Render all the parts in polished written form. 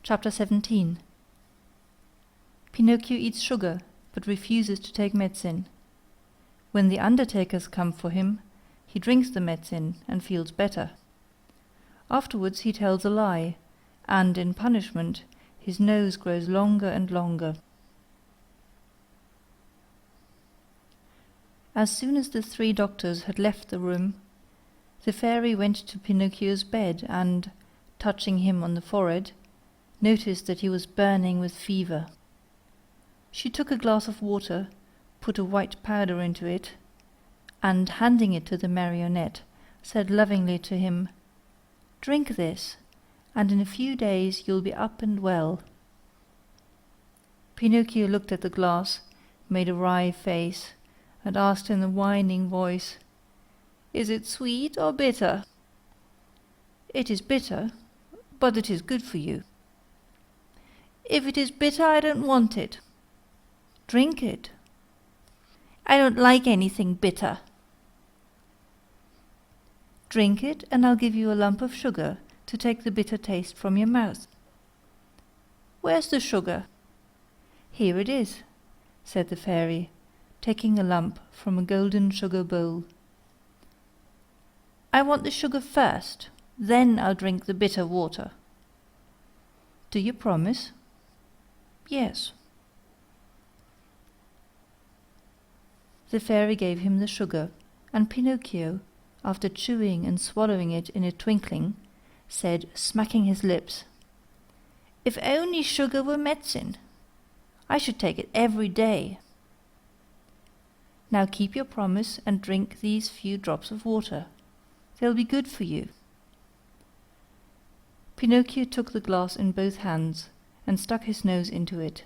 Chapter 17. Pinocchio eats sugar, but refuses to take medicine. When the undertakers come for him, he drinks the medicine and feels better. Afterwards he tells a lie, and in punishment his nose grows longer and longer. As soon as the three doctors had left the room, the fairy went to Pinocchio's bed and, touching him on the forehead, noticed that he was burning with fever. She took a glass of water, put a white powder into it, and handing it to the marionette, said lovingly to him, "Drink this, and in a few days you'll be up and well." Pinocchio looked at the glass, made a wry face, and asked in a whining voice, "Is it sweet or bitter?" "It is bitter, but it is good for you." "If it is bitter, I don't want it." "Drink it." "I don't like anything bitter." "Drink it, and I'll give you a lump of sugar to take the bitter taste from your mouth." "Where's the sugar?" "Here it is," said the fairy, taking a lump from a golden sugar bowl. "I want the sugar first, then I'll drink the bitter water." "Do you promise?" "Yes." The fairy gave him the sugar, and Pinocchio, after chewing and swallowing it in a twinkling, said, smacking his lips, "If only sugar were medicine! I should take it every day. Now keep your promise and drink these few drops of water. They'll be good for you." Pinocchio took the glass in both hands and stuck his nose into it.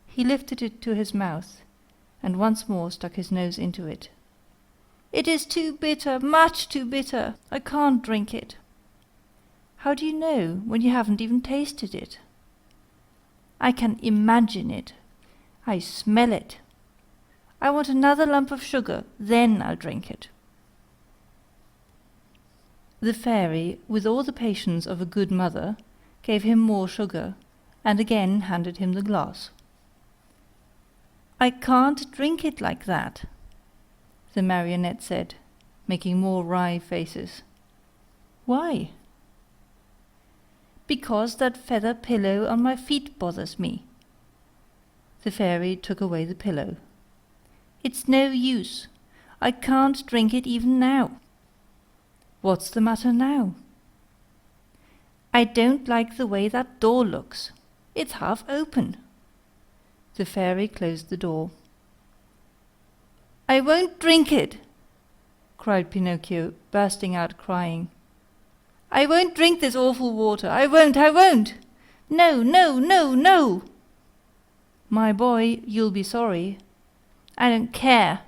He lifted it to his mouth and once more stuck his nose into it. "It is too bitter, much too bitter. I can't drink it." "How do you know when you haven't even tasted it?" "I can imagine it. I smell it. I want another lump of sugar, then I'll drink it." The fairy, with all the patience of a good mother, gave him more sugar, and again handed him the glass. "I can't drink it like that," the marionette said, making more wry faces. "Why?" "Because that feather pillow on my feet bothers me." The fairy took away the pillow. "It's no use. I can't drink it even now." "What's the matter now?" "I don't like the way that door looks. It's half open." The fairy closed the door. "I won't drink it!" cried Pinocchio, bursting out crying. "I won't drink this awful water! I won't! I won't! No, no, no, no!" "My boy, you'll be sorry." "I don't care."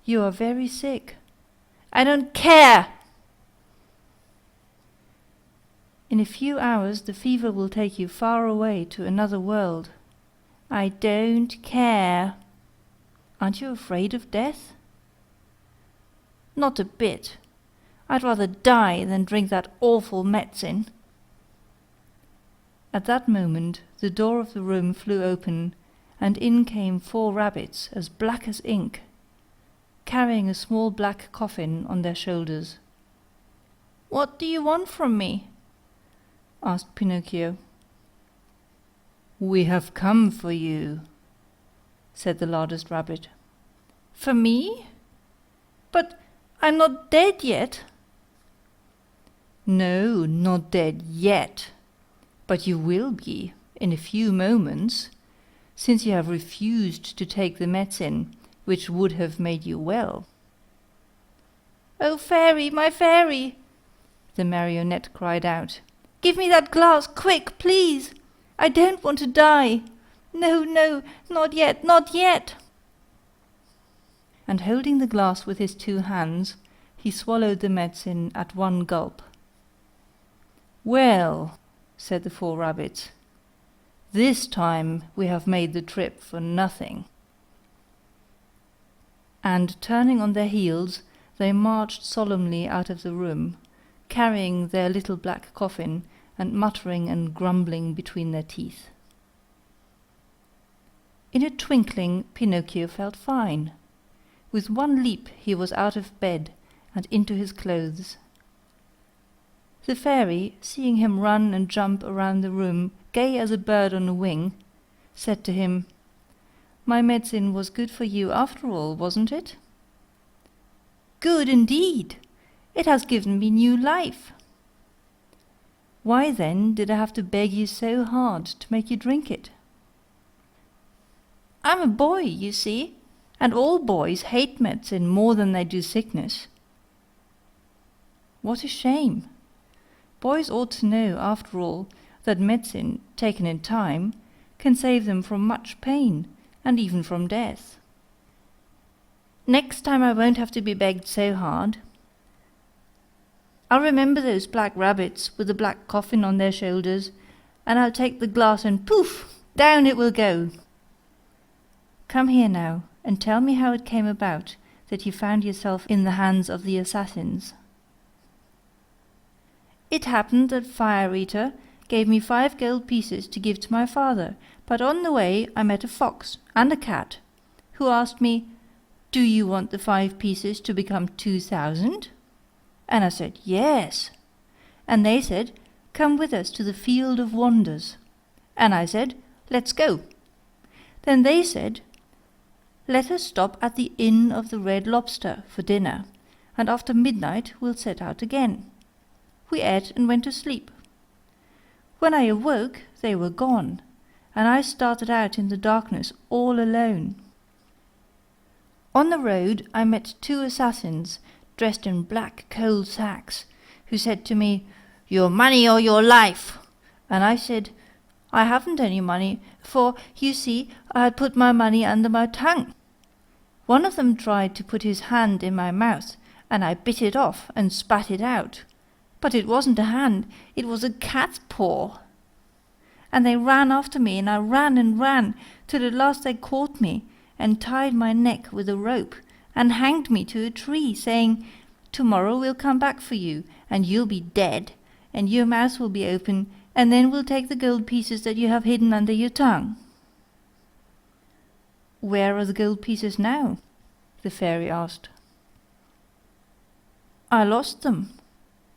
"You are very sick." "I don't care." "In a few hours the fever will take you far away to another world." "I don't care." "Aren't you afraid of death?" "Not a bit. I'd rather die than drink that awful medicine." At that moment the door of the room flew open, and in came 4 rabbits as black as ink, carrying a small black coffin on their shoulders. "What do you want from me?" asked Pinocchio. "We have come for you," said the largest rabbit. "For me? But I'm not dead yet." "No, not dead yet, but you will be in a few moments, since you have refused to take the medicine which would have made you well." "Oh, fairy, my fairy!" the marionette cried out. "Give me that glass, quick, please! I don't want to die! No, no, not yet, not yet!" And holding the glass with his 2 hands, he swallowed the medicine at one gulp. "Well," said the 4 rabbits, "this time we have made the trip for nothing." And turning on their heels, they marched solemnly out of the room, carrying their little black coffin and muttering and grumbling between their teeth. In a twinkling Pinocchio felt fine. With one leap he was out of bed and into his clothes. The fairy, seeing him run and jump around the room, gay as a bird on a wing, said to him, "My medicine was good for you after all, wasn't it?" "Good indeed! It has given me new life." "Why then did I have to beg you so hard to make you drink it?" "I'm a boy, you see, and all boys hate medicine more than they do sickness." "What a shame! Boys ought to know, after all, that medicine, taken in time, can save them from much pain, and even from death." "Next time I won't have to be begged so hard. I'll remember those black rabbits with the black coffin on their shoulders, and I'll take the glass and poof! Down it will go. Come here now, and tell me how it came about that you found yourself in the hands of the assassins." "It happened that Fire Eater gave me 5 gold pieces to give to my father, but on the way I met a fox and a cat, who asked me, 'Do you want the 5 pieces to become 2,000?' And I said, 'Yes.' And they said, 'Come with us to the Field of Wonders.' And I said, 'Let's go.' Then they said, 'Let us stop at the Inn of the Red Lobster for dinner, and after midnight we'll set out again.' We ate and went to sleep. When I awoke, they were gone, and I started out in the darkness all alone. On the road I met 2 assassins dressed in black coal sacks, who said to me, 'Your money or your life!' And I said, 'I haven't any money, for, you see, I had put my money under my tongue.' One of them tried to put his hand in my mouth, and I bit it off and spat it out. But it wasn't a hand, it was a cat's paw. And they ran after me, and I ran and ran, till at last they caught me, and tied my neck with a rope, and hanged me to a tree, saying, 'Tomorrow we'll come back for you, and you'll be dead, and your mouth will be open, and then we'll take the gold pieces that you have hidden under your tongue.'" "Where are the gold pieces now?" the fairy asked. "I lost them,"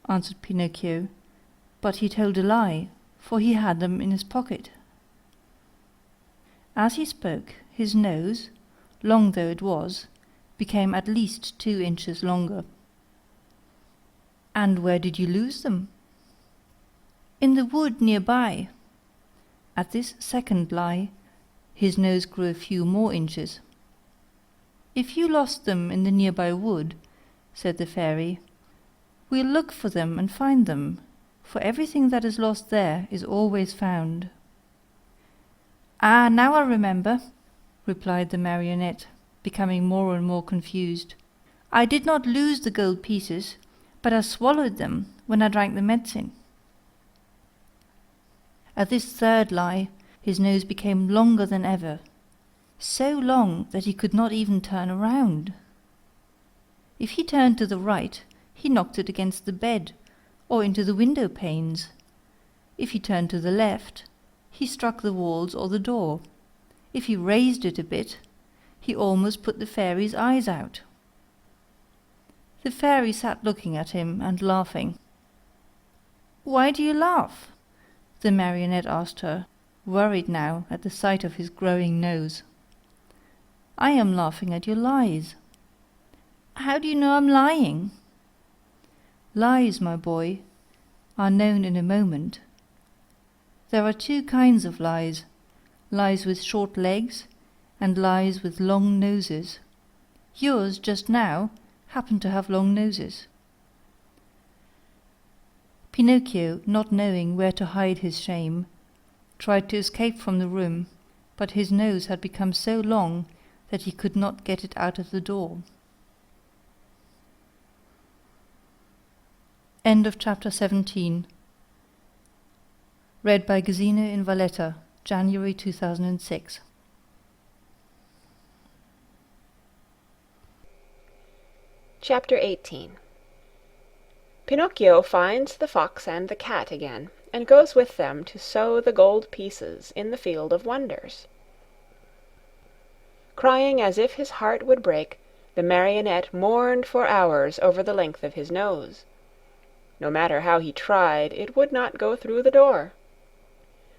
answered Pinocchio, but he told a lie, for he had them in his pocket. As he spoke, his nose, long though it was, became at least 2 inches longer. "And where did you lose them?" "In the wood near by." At this second lie, his nose grew a few more inches. "If you lost them in the nearby wood," said the fairy, "we'll look for them and find them, for everything that is lost there is always found." "Ah, now I remember," replied the marionette, becoming more and more confused. "I did not lose the gold pieces, but I swallowed them when I drank the medicine." At this third lie, his nose became longer than ever, so long that he could not even turn around. If he turned to the right, he knocked it against the bed, or into the window panes. If he turned to the left, he struck the walls or the door. If he raised it a bit, he almost put the fairy's eyes out. The fairy sat looking at him and laughing. "Why do you laugh?" the marionette asked her, worried now at the sight of his growing nose. "I am laughing at your lies." "How do you know I'm lying?" "Lies, my boy, are known in a moment. There are 2 kinds of lies, lies with short legs and lies with long noses. Yours, just now, happen to have long noses." Pinocchio, not knowing where to hide his shame, tried to escape from the room, but his nose had become so long that he could not get it out of the door. End of chapter 17. Read by Gesine in Valletta, January 2006. Chapter 18. Pinocchio finds the fox and the cat again, and goes with them to sow the gold pieces in the field of wonders. Crying as if his heart would break, the Marionette mourned for hours over the length of his nose. No matter how he tried, it would not go through the door.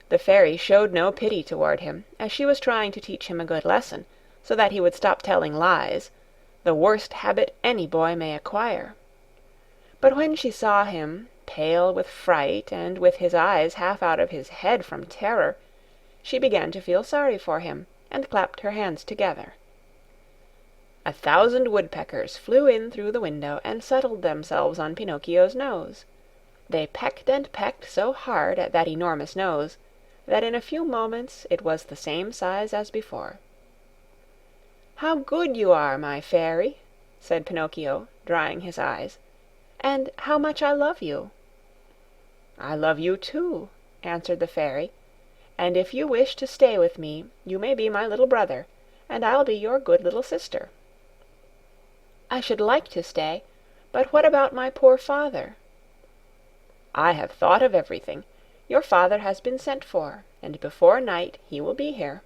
The fairy showed no pity toward him, as she was trying to teach him a good lesson, so that he would stop telling lies, the worst habit any boy may acquire. But when she saw him, pale with fright and with his eyes half out of his head from terror, she began to feel sorry for him, and clapped her hands together. 1,000 woodpeckers flew in through the window and settled themselves on Pinocchio's nose. They pecked and pecked so hard at that enormous nose that in a few moments it was the same size as before. "How good you are, my fairy," said Pinocchio, drying his eyes, "and how much I love you." "I love you too," answered the fairy, "and if you wish to stay with me, you may be my little brother, and I'll be your good little sister." "I should like to stay, but what about my poor father?" "I have thought of everything. Your father has been sent for, and before night he will be here."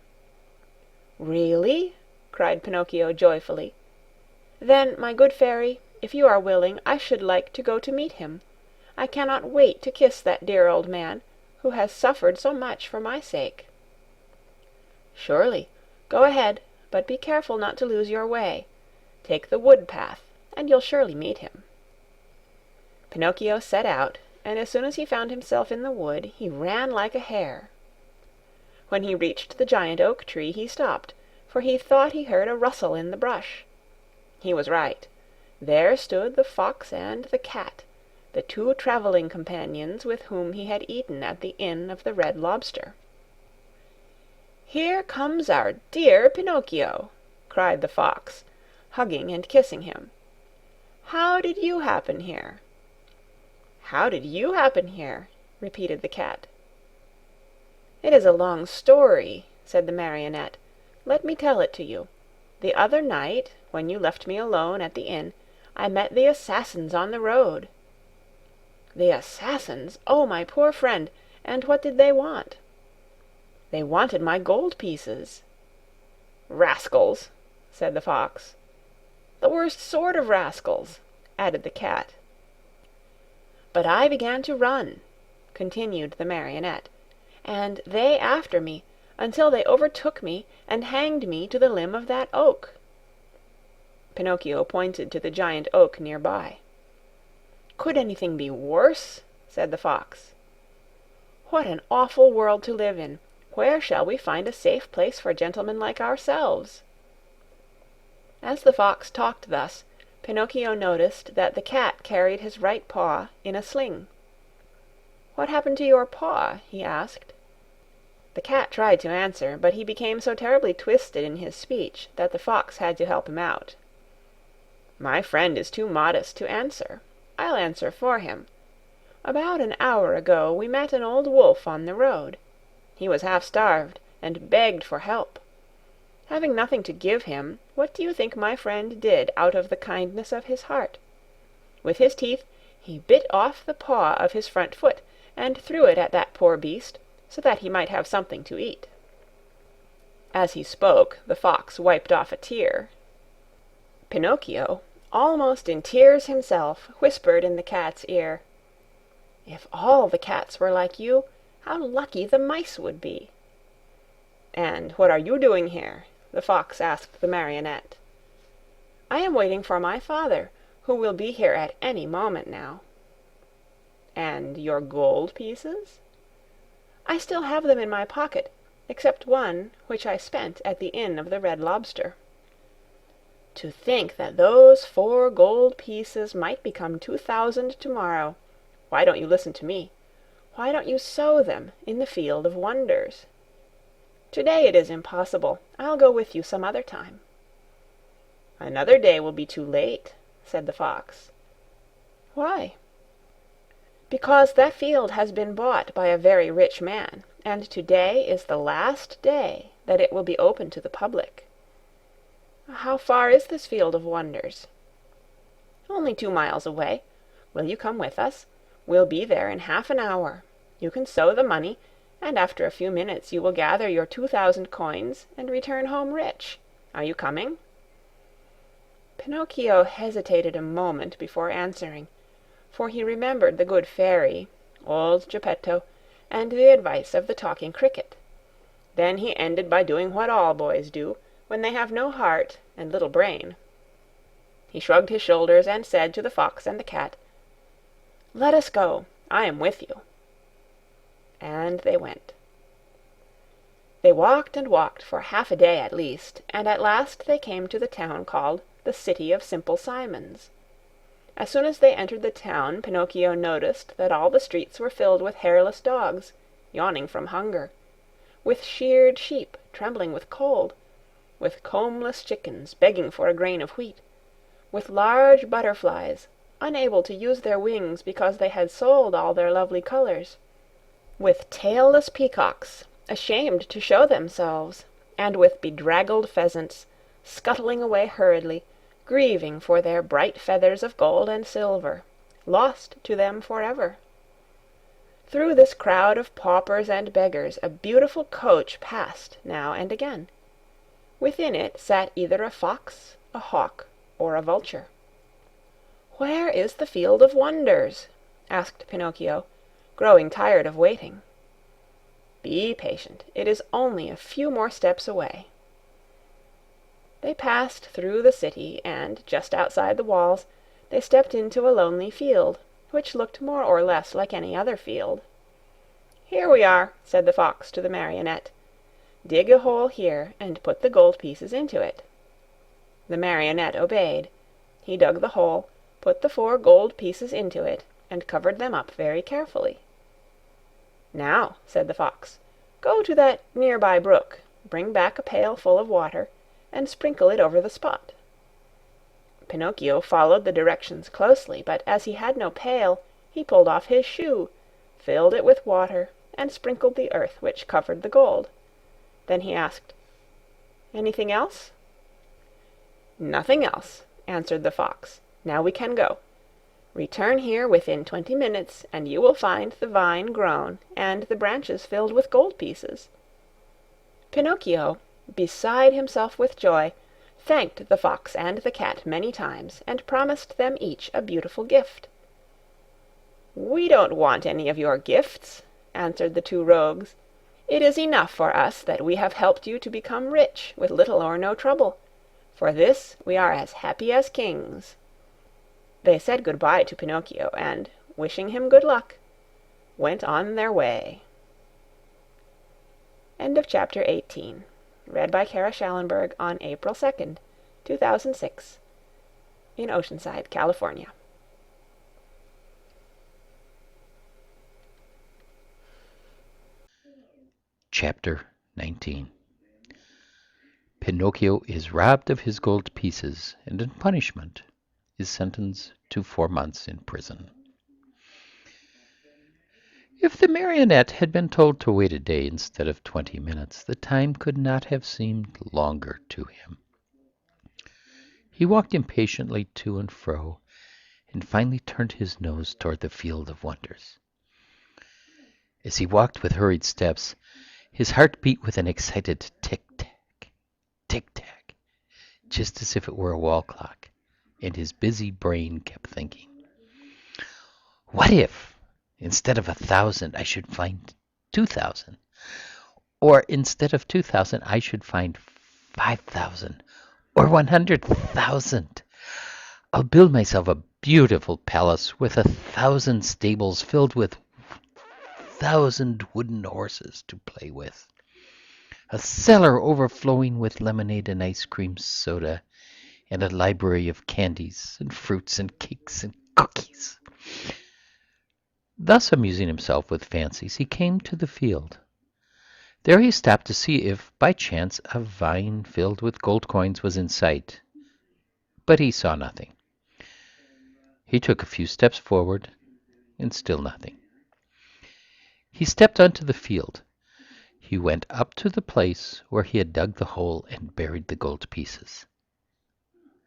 "Really?" cried Pinocchio joyfully. "Then, my good fairy, if you are willing, I should like to go to meet him. I cannot wait to kiss that dear old man, who has suffered so much for my sake." "Surely. Go ahead, but be careful not to lose your way. Take the wood path, and you'll surely meet him." Pinocchio set out, and as soon as he found himself in the wood, he ran like a hare. When he reached the giant oak tree, he stopped, for he thought he heard a rustle in the brush. He was right. There stood the fox and the cat, the two traveling companions with whom he had eaten at the Inn of the Red Lobster. "Here comes our dear Pinocchio!" cried the fox, hugging and kissing him. "How did you happen here?" "How did you happen here?" repeated the cat. "It is a long story," said the Marionette. "Let me tell it to you. The other night, when you left me alone at the inn, I met the assassins on the road." "The assassins? Oh, my poor friend! And what did they want?" "They wanted my gold pieces." "Rascals!" said the fox. "The worst sort of rascals," added the cat. "But I began to run," continued the Marionette, "and they after me, until they overtook me and hanged me to the limb of that oak." Pinocchio pointed to the giant oak near by. "Could anything be worse?" said the fox. "What an awful world to live in! Where shall we find a safe place for gentlemen like ourselves?" As the fox talked thus, Pinocchio noticed that the cat carried his right paw in a sling. "What happened to your paw?" he asked. The cat tried to answer, but he became so terribly twisted in his speech that the fox had to help him out. "My friend is too modest to answer. I'll answer for him. About an hour ago we met an old wolf on the road. He was half starved, and begged for help. Having nothing to give him, what do you think my friend did out of the kindness of his heart? With his teeth he bit off the paw of his front foot, and threw it at that poor beast, so that he might have something to eat." As he spoke, the fox wiped off a tear. Pinocchio, almost in tears himself, whispered in the cat's ear, "If all the cats were like you, how lucky the mice would be!" "And what are you doing here?" the fox asked the Marionette. "I am waiting for my father, who will be here at any moment now." "And your gold pieces?" "I still have them in my pocket, except one which I spent at the Inn of the Red Lobster." "To think that those 4 gold pieces might become 2,000 tomorrow! Why don't you listen to me? Why don't you sow them in the field of wonders? Today it is impossible. I'll go with you some other time." "Another day will be too late," said the fox. "Why?" "Because that field has been bought by a very rich man, and today is the last day that it will be open to the public." "How far is this field of wonders?" "Only 2 miles away. Will you come with us? We'll be there in half an hour. You can sow the money, and after a few minutes you will gather your 2,000 coins and return home rich. Are you coming?" Pinocchio hesitated a moment before answering, for he remembered the good fairy, old Geppetto, and the advice of the talking cricket. Then he ended by doing what all boys do when they have no heart and little brain. He shrugged his shoulders and said to the fox and the cat, "Let us go. I am with you." And they went. They walked and walked for half a day at least, and at last they came to the town called the City of Simple Simons. As soon as they entered the town, Pinocchio noticed that all the streets were filled with hairless dogs, yawning from hunger, with sheared sheep trembling with cold, with combless chickens begging for a grain of wheat, with large butterflies, unable to use their wings because they had sold all their lovely colors, with tailless peacocks, ashamed to show themselves, and with bedraggled pheasants, scuttling away hurriedly, grieving for their bright feathers of gold and silver, lost to them forever. Through this crowd of paupers and beggars a beautiful coach passed now and again. Within it sat either a fox, a hawk, or a vulture. "Where is the Field of Wonders?" asked Pinocchio, growing tired of waiting. "Be patient. It is only a few more steps away." They passed through the city, and, just outside the walls, they stepped into a lonely field, which looked more or less like any other field. "Here we are," said the fox to the Marionette. "Dig a hole here, and put the gold pieces into it." The Marionette obeyed. He dug the hole, put the 4 gold pieces into it, and covered them up very carefully. "Now," said the fox, "go to that near-by brook, bring back a pail full of water, and sprinkle it over the spot." Pinocchio followed the directions closely, but as he had no pail, he pulled off his shoe, filled it with water, and sprinkled the earth which covered the gold. Then he asked, "Anything else?" "Nothing else," answered the fox. "Now we can go. Return here within 20 minutes, and you will find the vine grown and the branches filled with gold pieces." Pinocchio, beside himself with joy, thanked the fox and the cat many times, and promised them each a beautiful gift. "We don't want any of your gifts," answered the 2 rogues. "It is enough for us that we have helped you to become rich with little or no trouble. For this we are as happy as kings." They said good-bye to Pinocchio, and, wishing him good luck, went on their way. End of chapter 18. Read by Kara Schallenberg on April 2nd, 2006, in Oceanside, California. Chapter 19. Pinocchio is robbed of his gold pieces, and in punishment is sentenced to 4 months in prison. If the Marionette had been told to wait a day instead of 20 minutes, the time could not have seemed longer to him. He walked impatiently to and fro, and finally turned his nose toward the Field of Wonders. As he walked with hurried steps, his heart beat with an excited tick-tack, tick-tack, just as if it were a wall clock, and his busy brain kept thinking, "What if, instead of 1,000, I should find 2,000? Or instead of 2,000, I should find 5,000 or 100,000? I'll build myself a beautiful palace with 1,000 stables filled with 1,000 wooden horses to play with, a cellar overflowing with lemonade and ice cream soda, and a library of candies and fruits and cakes and cookies." Thus amusing himself with fancies, he came to the field. There he stopped to see if, by chance, a vine filled with gold coins was in sight, but he saw nothing. He took a few steps forward, and still nothing. He stepped onto the field. He went up to the place where he had dug the hole and buried the gold pieces.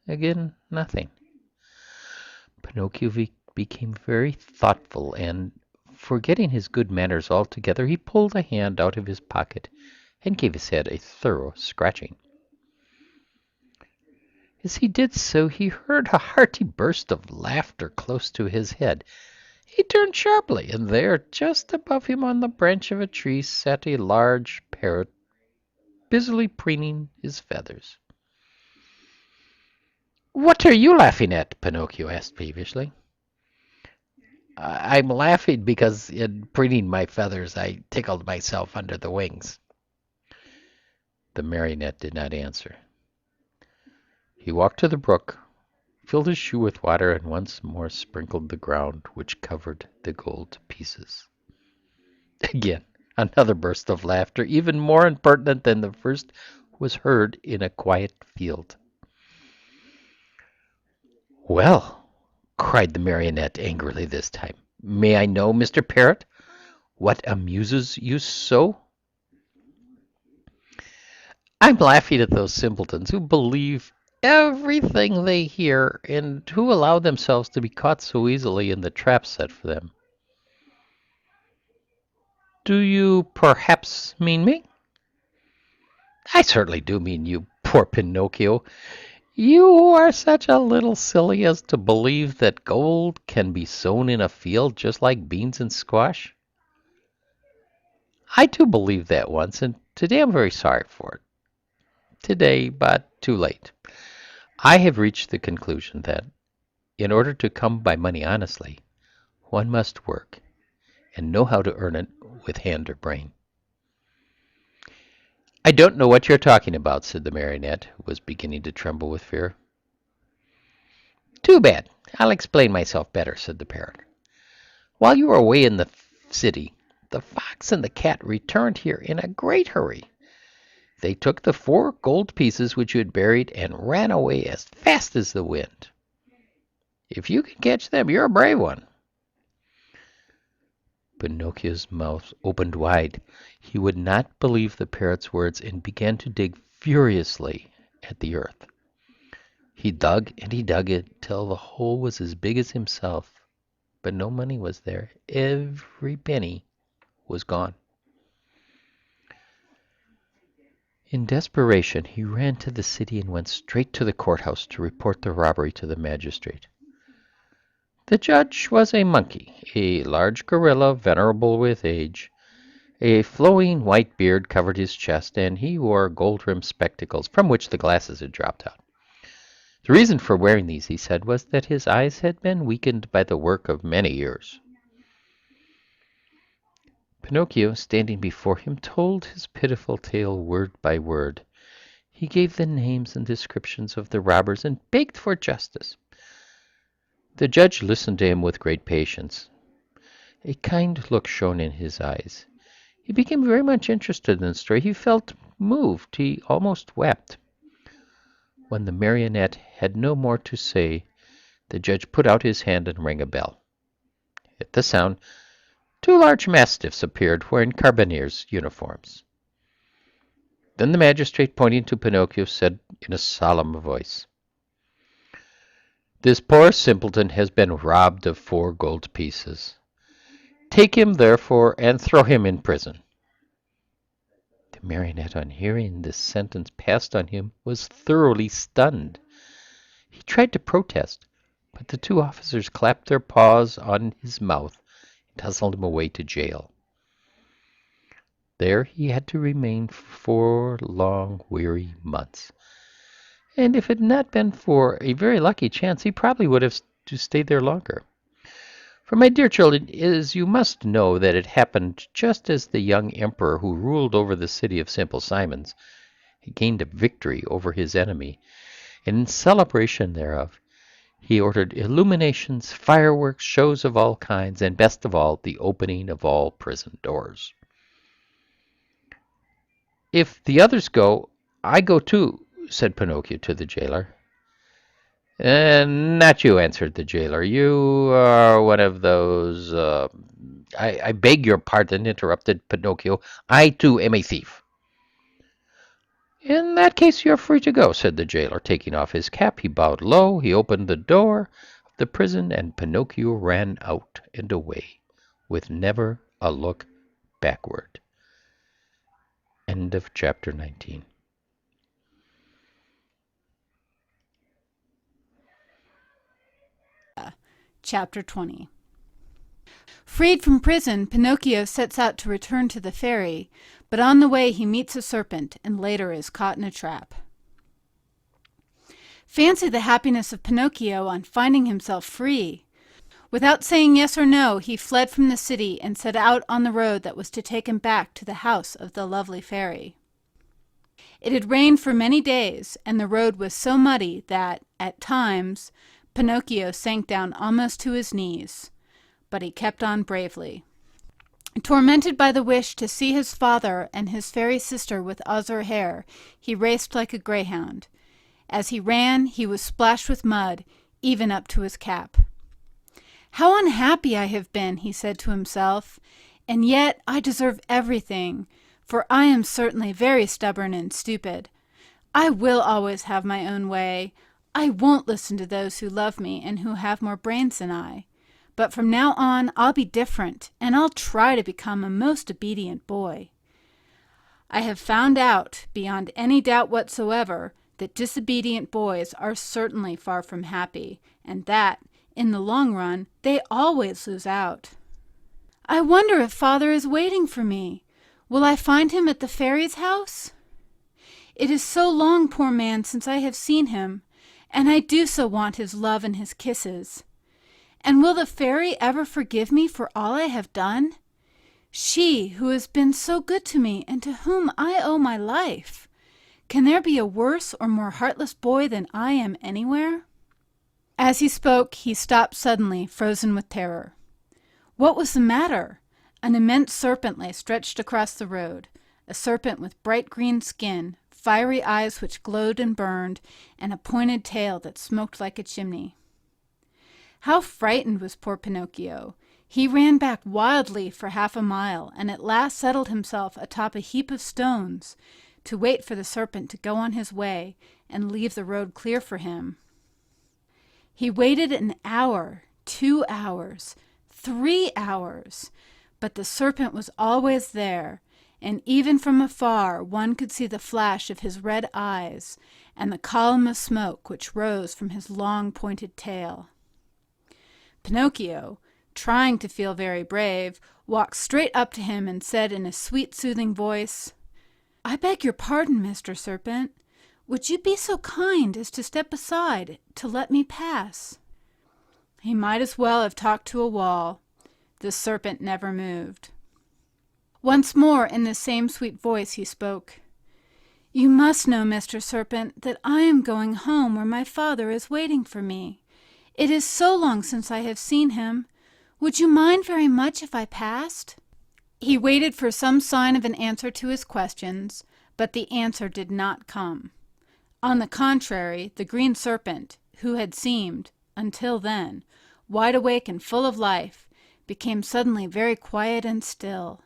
Again, nothing. Pinocchio became very thoughtful, and forgetting his good manners altogether, he pulled a hand out of his pocket and gave his head a thorough scratching. As he did so, he heard a hearty burst of laughter close to his head. He turned sharply, and there, just above him on the branch of a tree, sat a large parrot, busily preening his feathers. "What are you laughing at?" Pinocchio asked peevishly. "I'm laughing because in preening my feathers I tickled myself under the wings." The Marionette did not answer. He walked to the brook, filled his shoe with water, and once more sprinkled the ground which covered the gold pieces. Again, another burst of laughter, even more impertinent than the first, was heard in a quiet field. "Well," cried the Marionette angrily this time, "may I know, Mr. Parrot, what amuses you so?" "I'm laughing at those simpletons who believe everything they hear, and who allow themselves to be caught so easily in the traps set for them." "Do you perhaps mean me?" "I certainly do mean you, poor Pinocchio. You who are such a little silly as to believe that gold can be sown in a field just like beans and squash. I too believed that once, and today I'm very sorry for it. Today, but too late. I have reached the conclusion that in order to come by money honestly, one must work and know how to earn it with hand or brain." "I don't know what you're talking about," said the Marionette, who was beginning to tremble with fear. "Too bad. I'll explain myself better," said the Parrot. "While you were away in the city, the Fox and the Cat returned here in a great hurry. They took the 4 gold pieces which you had buried and ran away as fast as the wind. If you can catch them, you're a brave one." Pinocchio's mouth opened wide. He would not believe the Parrot's words and began to dig furiously at the earth. He dug and he dug it till the hole was as big as himself, but no money was there. Every penny was gone. In desperation, he ran to the city and went straight to the courthouse to report the robbery to the magistrate. The judge was a monkey, a large gorilla, venerable with age. A flowing white beard covered his chest, and he wore gold-rimmed spectacles from which the glasses had dropped out. The reason for wearing these, he said, was that his eyes had been weakened by the work of many years. Pinocchio, standing before him, told his pitiful tale word by word. He gave the names and descriptions of the robbers and begged for justice. The judge listened to him with great patience. A kind look shone in his eyes. He became very much interested in the story. He felt moved. He almost wept. When the Marionette had no more to say, the judge put out his hand and rang a bell. At the sound, 2 large mastiffs appeared wearing carbineers' uniforms. Then the magistrate, pointing to Pinocchio, said in a solemn voice, "This poor simpleton has been robbed of 4 gold pieces. Take him, therefore, and throw him in prison." The Marionette, on hearing this sentence passed on him, was thoroughly stunned. He tried to protest, but the 2 officers clapped their paws on his mouth and hustled him away to jail. There he had to remain for 4 long, weary months. And if it had not been for a very lucky chance, he probably would have stayed there longer. For, my dear children, as you must know that it happened just as the young emperor who ruled over the city of Simple Simons had gained a victory over his enemy, and in celebration thereof he ordered illuminations, fireworks, shows of all kinds, and best of all, the opening of all prison doors. "If the others go, I go too," said Pinocchio to the jailer. "Not you," answered the jailer. "You are one of those—" I beg your pardon," interrupted Pinocchio. "I too am a thief." "In that case you are free to go," said the jailer. Taking off his cap, he bowed low, he opened the door of the prison, and Pinocchio ran out and away, with never a look backward. End of chapter 19. Chapter 20. Freed from prison, Pinocchio sets out to return to the fairy, but on the way he meets a serpent and later is caught in a trap. Fancy the happiness of Pinocchio on finding himself free. Without saying yes or no, he fled from the city and set out on the road that was to take him back to the house of the lovely fairy. It had rained for many days, and the road was so muddy that, at times, Pinocchio sank down almost to his knees, but he kept on bravely. Tormented by the wish to see his father and his fairy sister with azure hair, he raced like a greyhound. As he ran, he was splashed with mud, even up to his cap. "How unhappy I have been," he said to himself, "and yet I deserve everything, for I am certainly very stubborn and stupid. I will always have my own way. I won't listen to those who love me and who have more brains than I. But from now on I'll be different, and I'll try to become a most obedient boy. I have found out, beyond any doubt whatsoever, that disobedient boys are certainly far from happy, and that, in the long run, they always lose out. I wonder if father is waiting for me. Will I find him at the fairy's house? It is so long, poor man, since I have seen him, and I do so want his love and his kisses. And will the fairy ever forgive me for all I have done? She who has been so good to me and to whom I owe my life. Can there be a worse or more heartless boy than I am anywhere?" As he spoke, he stopped suddenly, frozen with terror. What was the matter? An immense serpent lay stretched across the road, a serpent with bright green skin, fiery eyes which glowed and burned, and a pointed tail that smoked like a chimney. How frightened was poor Pinocchio! He ran back wildly for half a mile, and at last settled himself atop a heap of stones, to wait for the serpent to go on his way and leave the road clear for him. He waited an hour, 2 hours, 3 hours, but the serpent was always there, and even from afar one could see the flash of his red eyes and the column of smoke which rose from his long pointed tail. Pinocchio, trying to feel very brave, walked straight up to him and said in a sweet, soothing voice, "I beg your pardon, Mr. Serpent. Would you be so kind as to step aside to let me pass?" He might as well have talked to a wall. The serpent never moved. Once more, in the same sweet voice, he spoke, "You must know, Mr. Serpent, that I am going home where my father is waiting for me. It is so long since I have seen him. Would you mind very much if I passed?" He waited for some sign of an answer to his questions, but the answer did not come. On the contrary, the green serpent, who had seemed, until then, wide awake and full of life, became suddenly very quiet and still.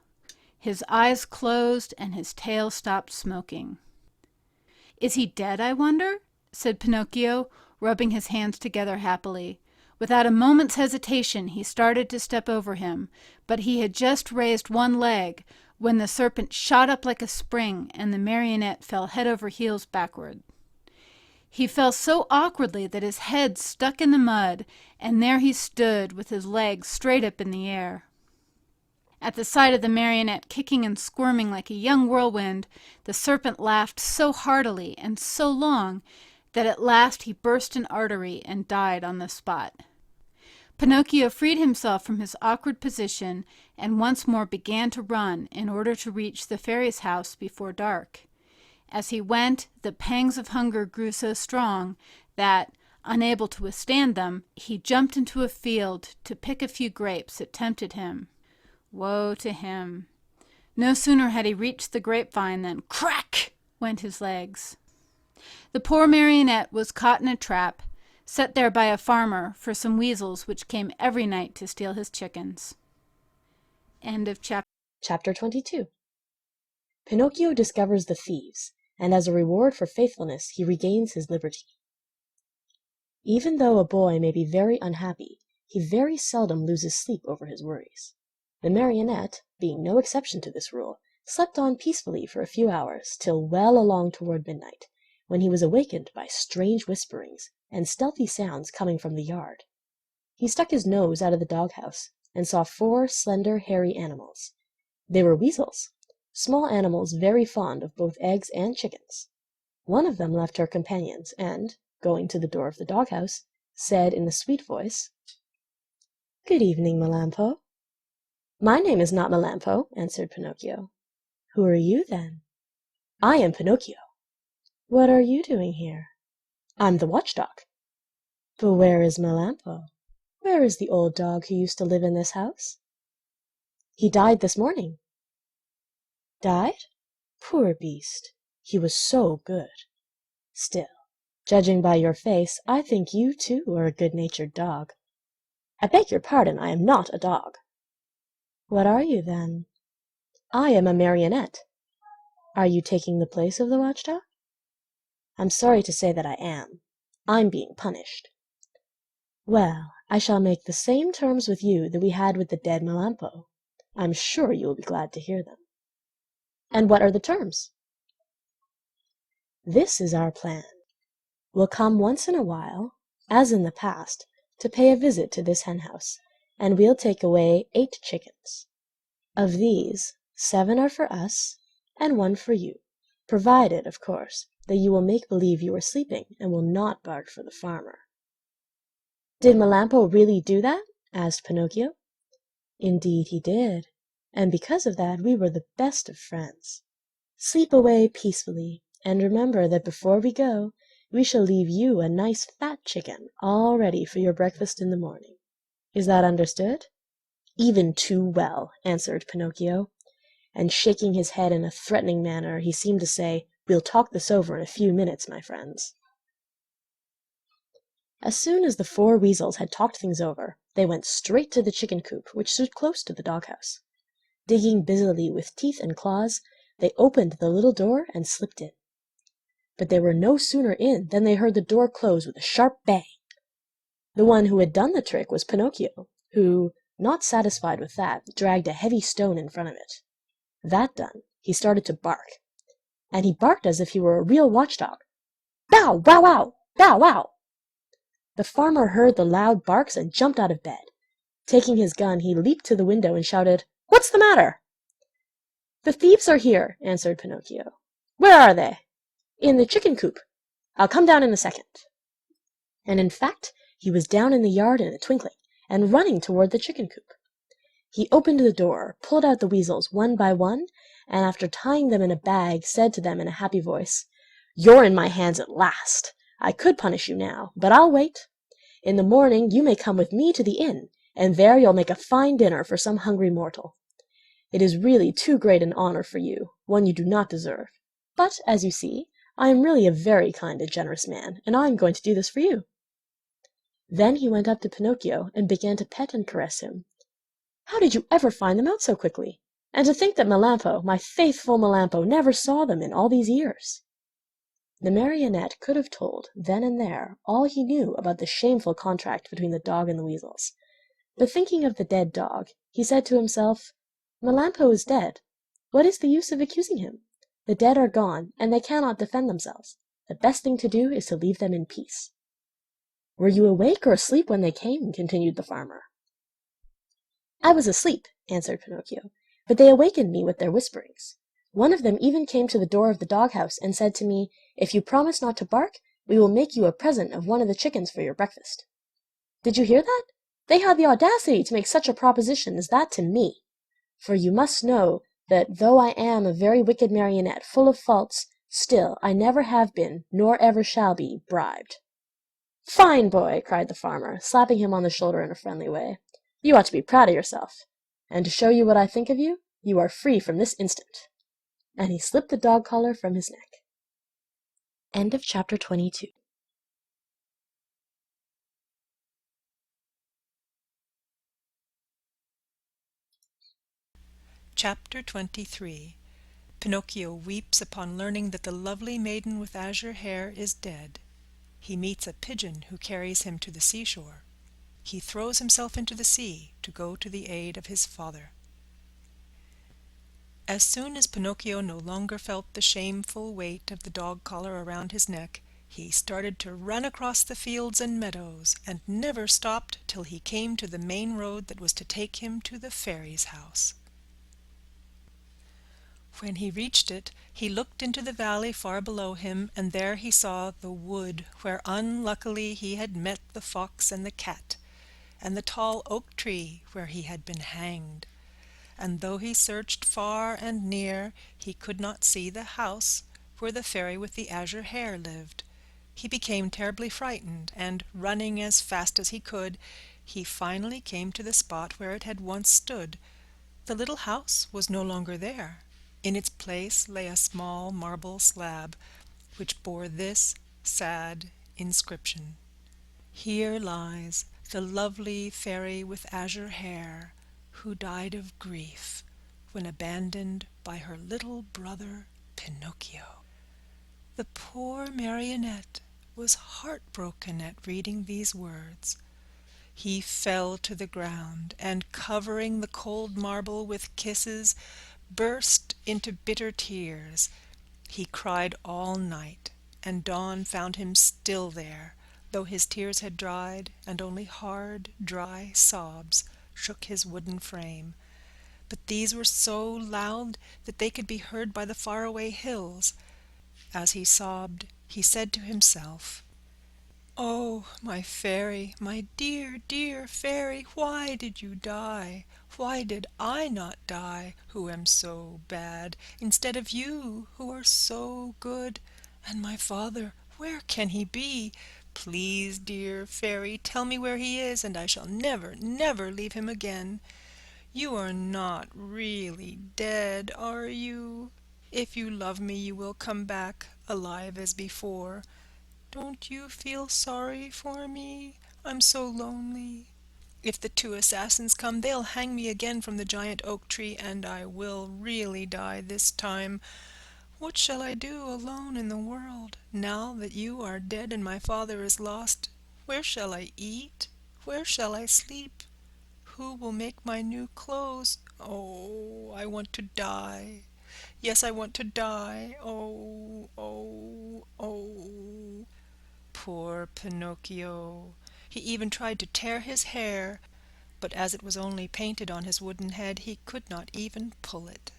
His eyes closed and his tail stopped smoking. "Is he dead, I wonder?" said Pinocchio, rubbing his hands together happily. Without a moment's hesitation he started to step over him, but he had just raised one leg when the serpent shot up like a spring and the marionette fell head over heels backward. He fell so awkwardly that his head stuck in the mud, and there he stood with his legs straight up in the air. At the sight of the marionette kicking and squirming like a young whirlwind, the serpent laughed so heartily and so long that at last he burst an artery and died on the spot. Pinocchio freed himself from his awkward position and once more began to run in order to reach the fairy's house before dark. As he went, the pangs of hunger grew so strong that, unable to withstand them, he jumped into a field to pick a few grapes that tempted him. Woe to him! No sooner had he reached the grapevine than crack went his legs. The poor marionette was caught in a trap, set there by a farmer for some weasels which came every night to steal his chickens. End of Chapter 22. Pinocchio discovers the thieves, and as a reward for faithfulness he regains his liberty. Even though a boy may be very unhappy, he very seldom loses sleep over his worries. The Marionette, being no exception to this rule, slept on peacefully for a few hours, till well along toward midnight, when he was awakened by strange whisperings and stealthy sounds coming from the yard. He stuck his nose out of the dog-house and saw 4 slender, hairy animals. They were weasels, small animals very fond of both eggs and chickens. One of them left her companions and, going to the door of the dog-house, said in a sweet voice, "Good evening, Melampo." "My name is not Melampo," answered Pinocchio. "Who are you, then?" "I am Pinocchio." "What are you doing here?" "I'm the watchdog." "But where is Melampo? Where is the old dog who used to live in this house?" "He died this morning." "Died? Poor beast! He was so good. Still, judging by your face, I think you, too, are a good-natured dog." "I beg your pardon, I am not a dog." "What are you, then?" "I am a Marionette." "Are you taking the place of the watchdog?" "I'm sorry to say that I am. I'm being punished." "Well, I shall make the same terms with you that we had with the dead Melampo. I'm sure you will be glad to hear them." "And what are the terms?" "This is our plan. We'll come once in a while, as in the past, to pay a visit to this hen-house, and we'll take away 8 chickens. Of these, 7 are for us, and 1 for you, provided, of course, that you will make believe you are sleeping and will not bark for the farmer." "Did Melampo really do that?" asked Pinocchio. "Indeed he did, and because of that we were the best of friends. Sleep away peacefully, and remember that before we go we shall leave you a nice fat chicken all ready for your breakfast in the morning. Is that understood?" "Even too well," answered Pinocchio, and shaking his head in a threatening manner, he seemed to say, "We'll talk this over in a few minutes, my friends." As soon as the 4 weasels had talked things over, they went straight to the chicken coop which stood close to the dog-house. Digging busily with teeth and claws, they opened the little door and slipped in. But they were no sooner in than they heard the door close with a sharp bang. The one who had done the trick was Pinocchio, who, not satisfied with that, dragged a heavy stone in front of it. That done, he started to bark, and he barked as if he were a real watchdog. "Bow, wow, wow! Bow, wow!" The farmer heard the loud barks and jumped out of bed. Taking his gun, he leaped to the window and shouted, "What's the matter?" "The thieves are here," answered Pinocchio. "Where are they?" "In the chicken coop. I'll come down in a second." And in fact he was down in the yard in a twinkling, and running toward the chicken coop. He opened the door, pulled out the weasels one by one, and after tying them in a bag, said to them in a happy voice, "You're in my hands at last. I could punish you now, but I'll wait. In the morning you may come with me to the inn, and there you'll make a fine dinner for some hungry mortal. It is really too great an honor for you, one you do not deserve. But, as you see, I am really a very kind and generous man, and I am going to do this for you." Then he went up to Pinocchio and began to pet and caress him. "How did you ever find them out so quickly? And to think that Melampo, my faithful Melampo, never saw them in all these years!" The Marionette could have told, then and there, all he knew about the shameful contract between the dog and the weasels. But thinking of the dead dog, he said to himself, "Melampo is dead. What is the use of accusing him? The dead are gone, and they cannot defend themselves. The best thing to do is to leave them in peace." "Were you awake or asleep when they came?" continued the farmer. "I was asleep," answered Pinocchio, "but they awakened me with their whisperings. One of them even came to the door of the dog-house and said to me, 'If you promise not to bark, we will make you a present of one of the chickens for your breakfast.' Did you hear that? They had the audacity to make such a proposition as that to me. For you must know that though I am a very wicked Marionette, full of faults, still I never have been, nor ever shall be, bribed." "Fine boy!" cried the farmer, slapping him on the shoulder in a friendly way. "You ought to be proud of yourself. And to show you what I think of you, you are free from this instant." And he slipped the dog collar from his neck. End of chapter 22. Chapter 23. Pinocchio weeps upon learning that the lovely maiden with azure hair is dead. He meets a pigeon who carries him to the seashore. He throws himself into the sea to go to the aid of his father. As soon as Pinocchio no longer felt the shameful weight of the dog collar around his neck, he started to run across the fields and meadows, and never stopped till he came to the main road that was to take him to the fairy's house. When he reached it, he looked into the valley far below him, and there he saw the wood where unluckily he had met the fox and the cat, and the tall oak tree where he had been hanged. And though he searched far and near, he could not see the house where the fairy with the azure hair lived. He became terribly frightened, and running as fast as he could, he finally came to the spot where it had once stood. The little house was no longer there. In its place lay a small marble slab, which bore this sad inscription: "Here lies the lovely fairy with azure hair, who died of grief when abandoned by her little brother Pinocchio." The poor Marionette was heartbroken at reading these words. He fell to the ground, and covering the cold marble with kisses, burst into bitter tears. He cried all night, and dawn found him still there, though his tears had dried, and only hard, dry sobs shook his wooden frame. But these were so loud that they could be heard by the faraway hills. As he sobbed, he said to himself, "Oh, my fairy, my dear, dear fairy, why did you die? Why did I not die, who am so bad, instead of you, who are so good? And my father, where can he be? Please, dear fairy, tell me where he is, and I shall never, never leave him again. You are not really dead, are you? If you love me, you will come back, alive as before. Don't you feel sorry for me? I'm so lonely. If the two assassins come, they'll hang me again from the giant oak tree, and I will really die this time. What shall I do alone in the world, now that you are dead and my father is lost? Where shall I eat? Where shall I sleep? Who will make my new clothes? Oh, I want to die. Yes, I want to die. Oh, oh, oh." Poor Pinocchio! He even tried to tear his hair, but as it was only painted on his wooden head, he could not even pull it.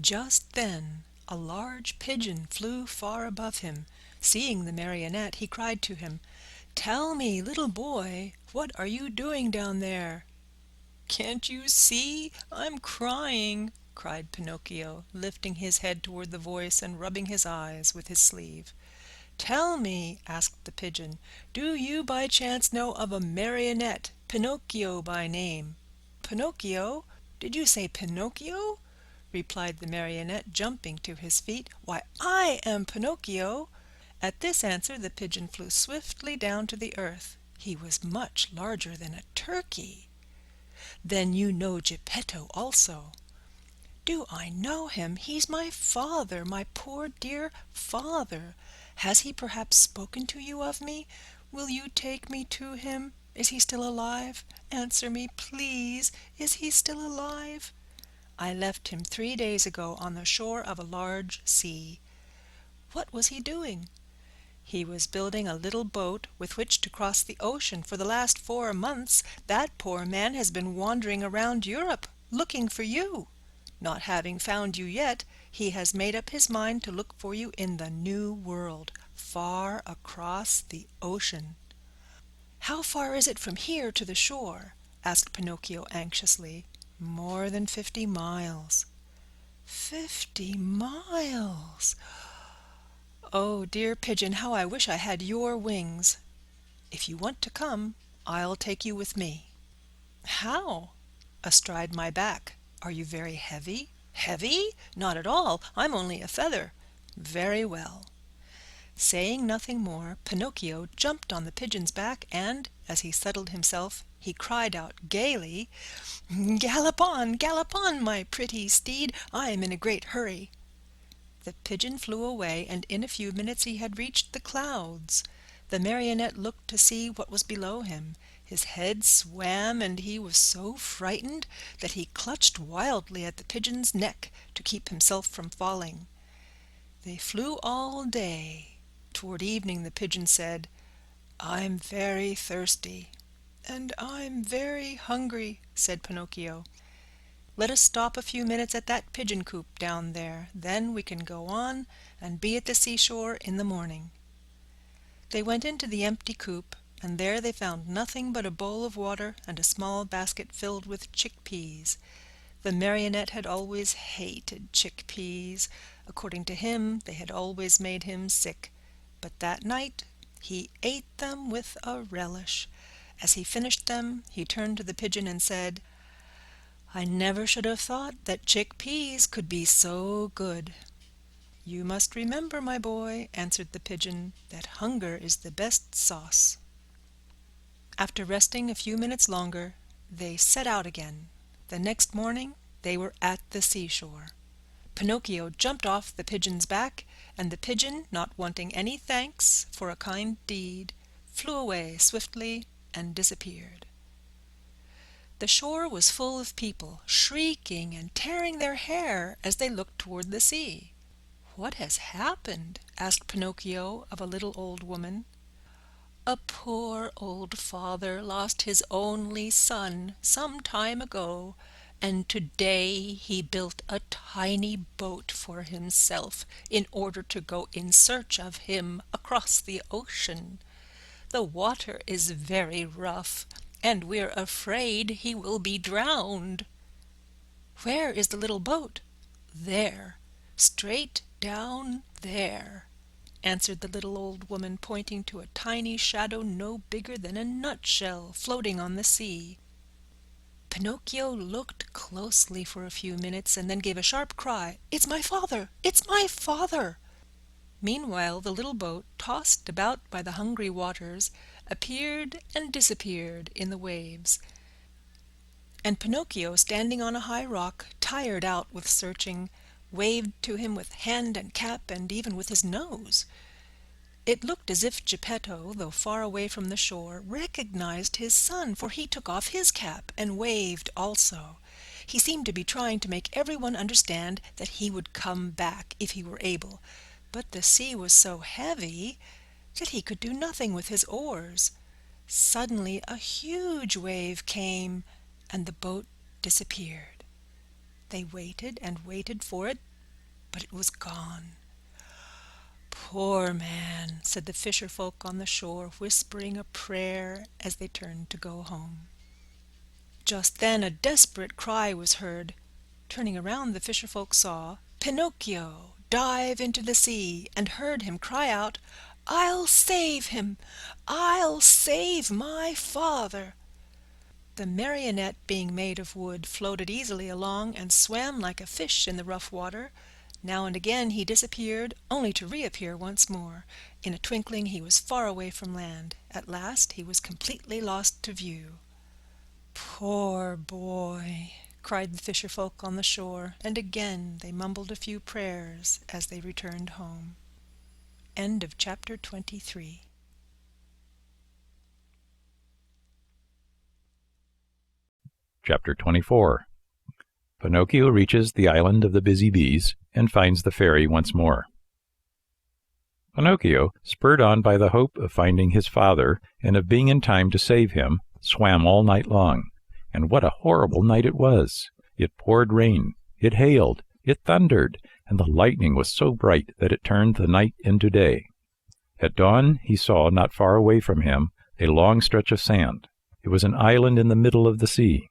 Just then a large pigeon flew far above him. Seeing the Marionette, he cried to him, "Tell me, little boy, what are you doing down there?" "Can't you see? I'm crying," cried Pinocchio, lifting his head toward the voice and rubbing his eyes with his sleeve. "Tell me," asked the pigeon, "do you by chance know of a Marionette, Pinocchio by name?" "Pinocchio? Did you say Pinocchio?" replied the Marionette, jumping to his feet. "Why, I am Pinocchio!" At this answer the pigeon flew swiftly down to the earth. He was much larger than a turkey. "Then you know Geppetto also?" "Do I know him? He's my father, my poor dear father. Has he perhaps spoken to you of me? Will you take me to him? Is he still alive? Answer me, please. Is he still alive?" "I left him 3 days ago on the shore of a large sea." "What was he doing?" "He was building a little boat with which to cross the ocean. For the last 4 months that poor man has been wandering around Europe looking for you. Not having found you yet, he has made up his mind to look for you in the New World, far across the ocean." "How far is it from here to the shore?" asked Pinocchio anxiously. "More than 50 miles." 50 miles! Oh, dear pigeon, how I wish I had your wings. If you want to come, I'll take you with me." "How?" "Astride my back. Are you very heavy?" "Heavy? Not at all. I'm only a feather." "Very well." Saying nothing more, Pinocchio jumped on the pigeon's back, and, as he settled himself, he cried out gaily, gallop on, my pretty steed. I am in a great hurry." The pigeon flew away, and in a few minutes he had reached the clouds. The Marionette looked to see what was below him. His head swam, and he was so frightened that he clutched wildly at the pigeon's neck to keep himself from falling. They flew all day. Toward evening the pigeon said, "I'm very thirsty." "And I'm very hungry," said Pinocchio. "Let us stop a few minutes at that pigeon coop down there. Then we can go on and be at the seashore in the morning." They went into the empty coop, and there they found nothing but a bowl of water and a small basket filled with chickpeas. The Marionette had always hated chickpeas. According to him, they had always made him sick. But that night he ate them with a relish. As he finished them, he turned to the pigeon and said, "I never should have thought that chickpeas could be so good." "You must remember, my boy," answered the pigeon, "that hunger is the best sauce." After resting a few minutes longer, they set out again. The next morning they were at the seashore. Pinocchio jumped off the pigeon's back, and the pigeon, not wanting any thanks for a kind deed, flew away swiftly and disappeared. The shore was full of people, shrieking and tearing their hair as they looked toward the sea. "What has happened?" asked Pinocchio of a little old woman. "A poor old father lost his only son some time ago, and today he built a tiny boat for himself in order to go in search of him across the ocean. The water is very rough, and we're afraid he will be drowned." "Where is the little boat?" "There, straight down there," answered the little old woman, pointing to a tiny shadow no bigger than a nutshell floating on the sea. Pinocchio looked closely for a few minutes and then gave a sharp cry, "It's my father! It's my father!" Meanwhile the little boat, tossed about by the hungry waters, appeared and disappeared in the waves, and Pinocchio, standing on a high rock, tired out with searching, waved to him with hand and cap and even with his nose. It looked as if Geppetto, though far away from the shore, recognized his son, for he took off his cap and waved also. He seemed to be trying to make everyone understand that he would come back if he were able, but the sea was so heavy that he could do nothing with his oars. Suddenly a huge wave came, and the boat disappeared. They waited and waited for it, but it was gone. "Poor man," said the fisher folk on the shore, whispering a prayer as they turned to go home. Just then a desperate cry was heard. Turning around, the fisher folk saw Pinocchio dive into the sea, and heard him cry out, "I'll save him! I'll save my father!" The Marionette, being made of wood, floated easily along and swam like a fish in the rough water. Now and again he disappeared, only to reappear once more. In a twinkling he was far away from land. At last he was completely lost to view. "Poor boy!" cried the fisher folk on the shore, and again they mumbled a few prayers as they returned home. End of chapter 23. Chapter 24. Pinocchio reaches the island of the busy bees and finds the fairy once more. Pinocchio, spurred on by the hope of finding his father and of being in time to save him, swam all night long. And what a horrible night it was! It poured rain, it hailed, it thundered, and the lightning was so bright that it turned the night into day. At dawn he saw, not far away from him, a long stretch of sand. It was an island in the middle of the sea.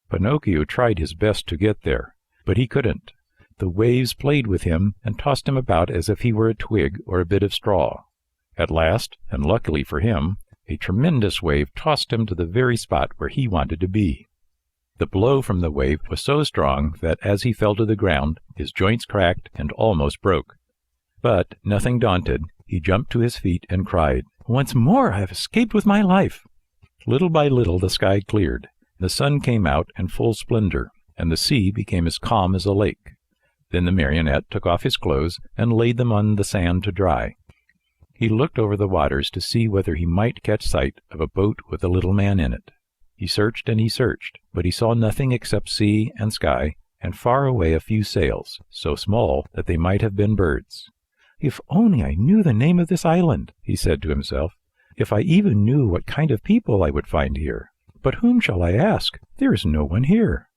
Pinocchio tried his best to get there, but he couldn't. The waves played with him and tossed him about as if he were a twig or a bit of straw. At last, and luckily for him, a tremendous wave tossed him to the very spot where he wanted to be. The blow from the wave was so strong that as he fell to the ground, his joints cracked and almost broke. But, nothing daunted, he jumped to his feet and cried, "Once more I have escaped with my life!" Little by little the sky cleared. The sun came out in full splendor, and the sea became as calm as a lake. Then the Marionette took off his clothes and laid them on the sand to dry. He looked over the waters to see whether he might catch sight of a boat with a little man in it. He searched and he searched, but he saw nothing except sea and sky, and far away a few sails, so small that they might have been birds. "If only I knew the name of this island," he said to himself. "If I even knew what kind of people I would find here. But whom shall I ask? There is no one here."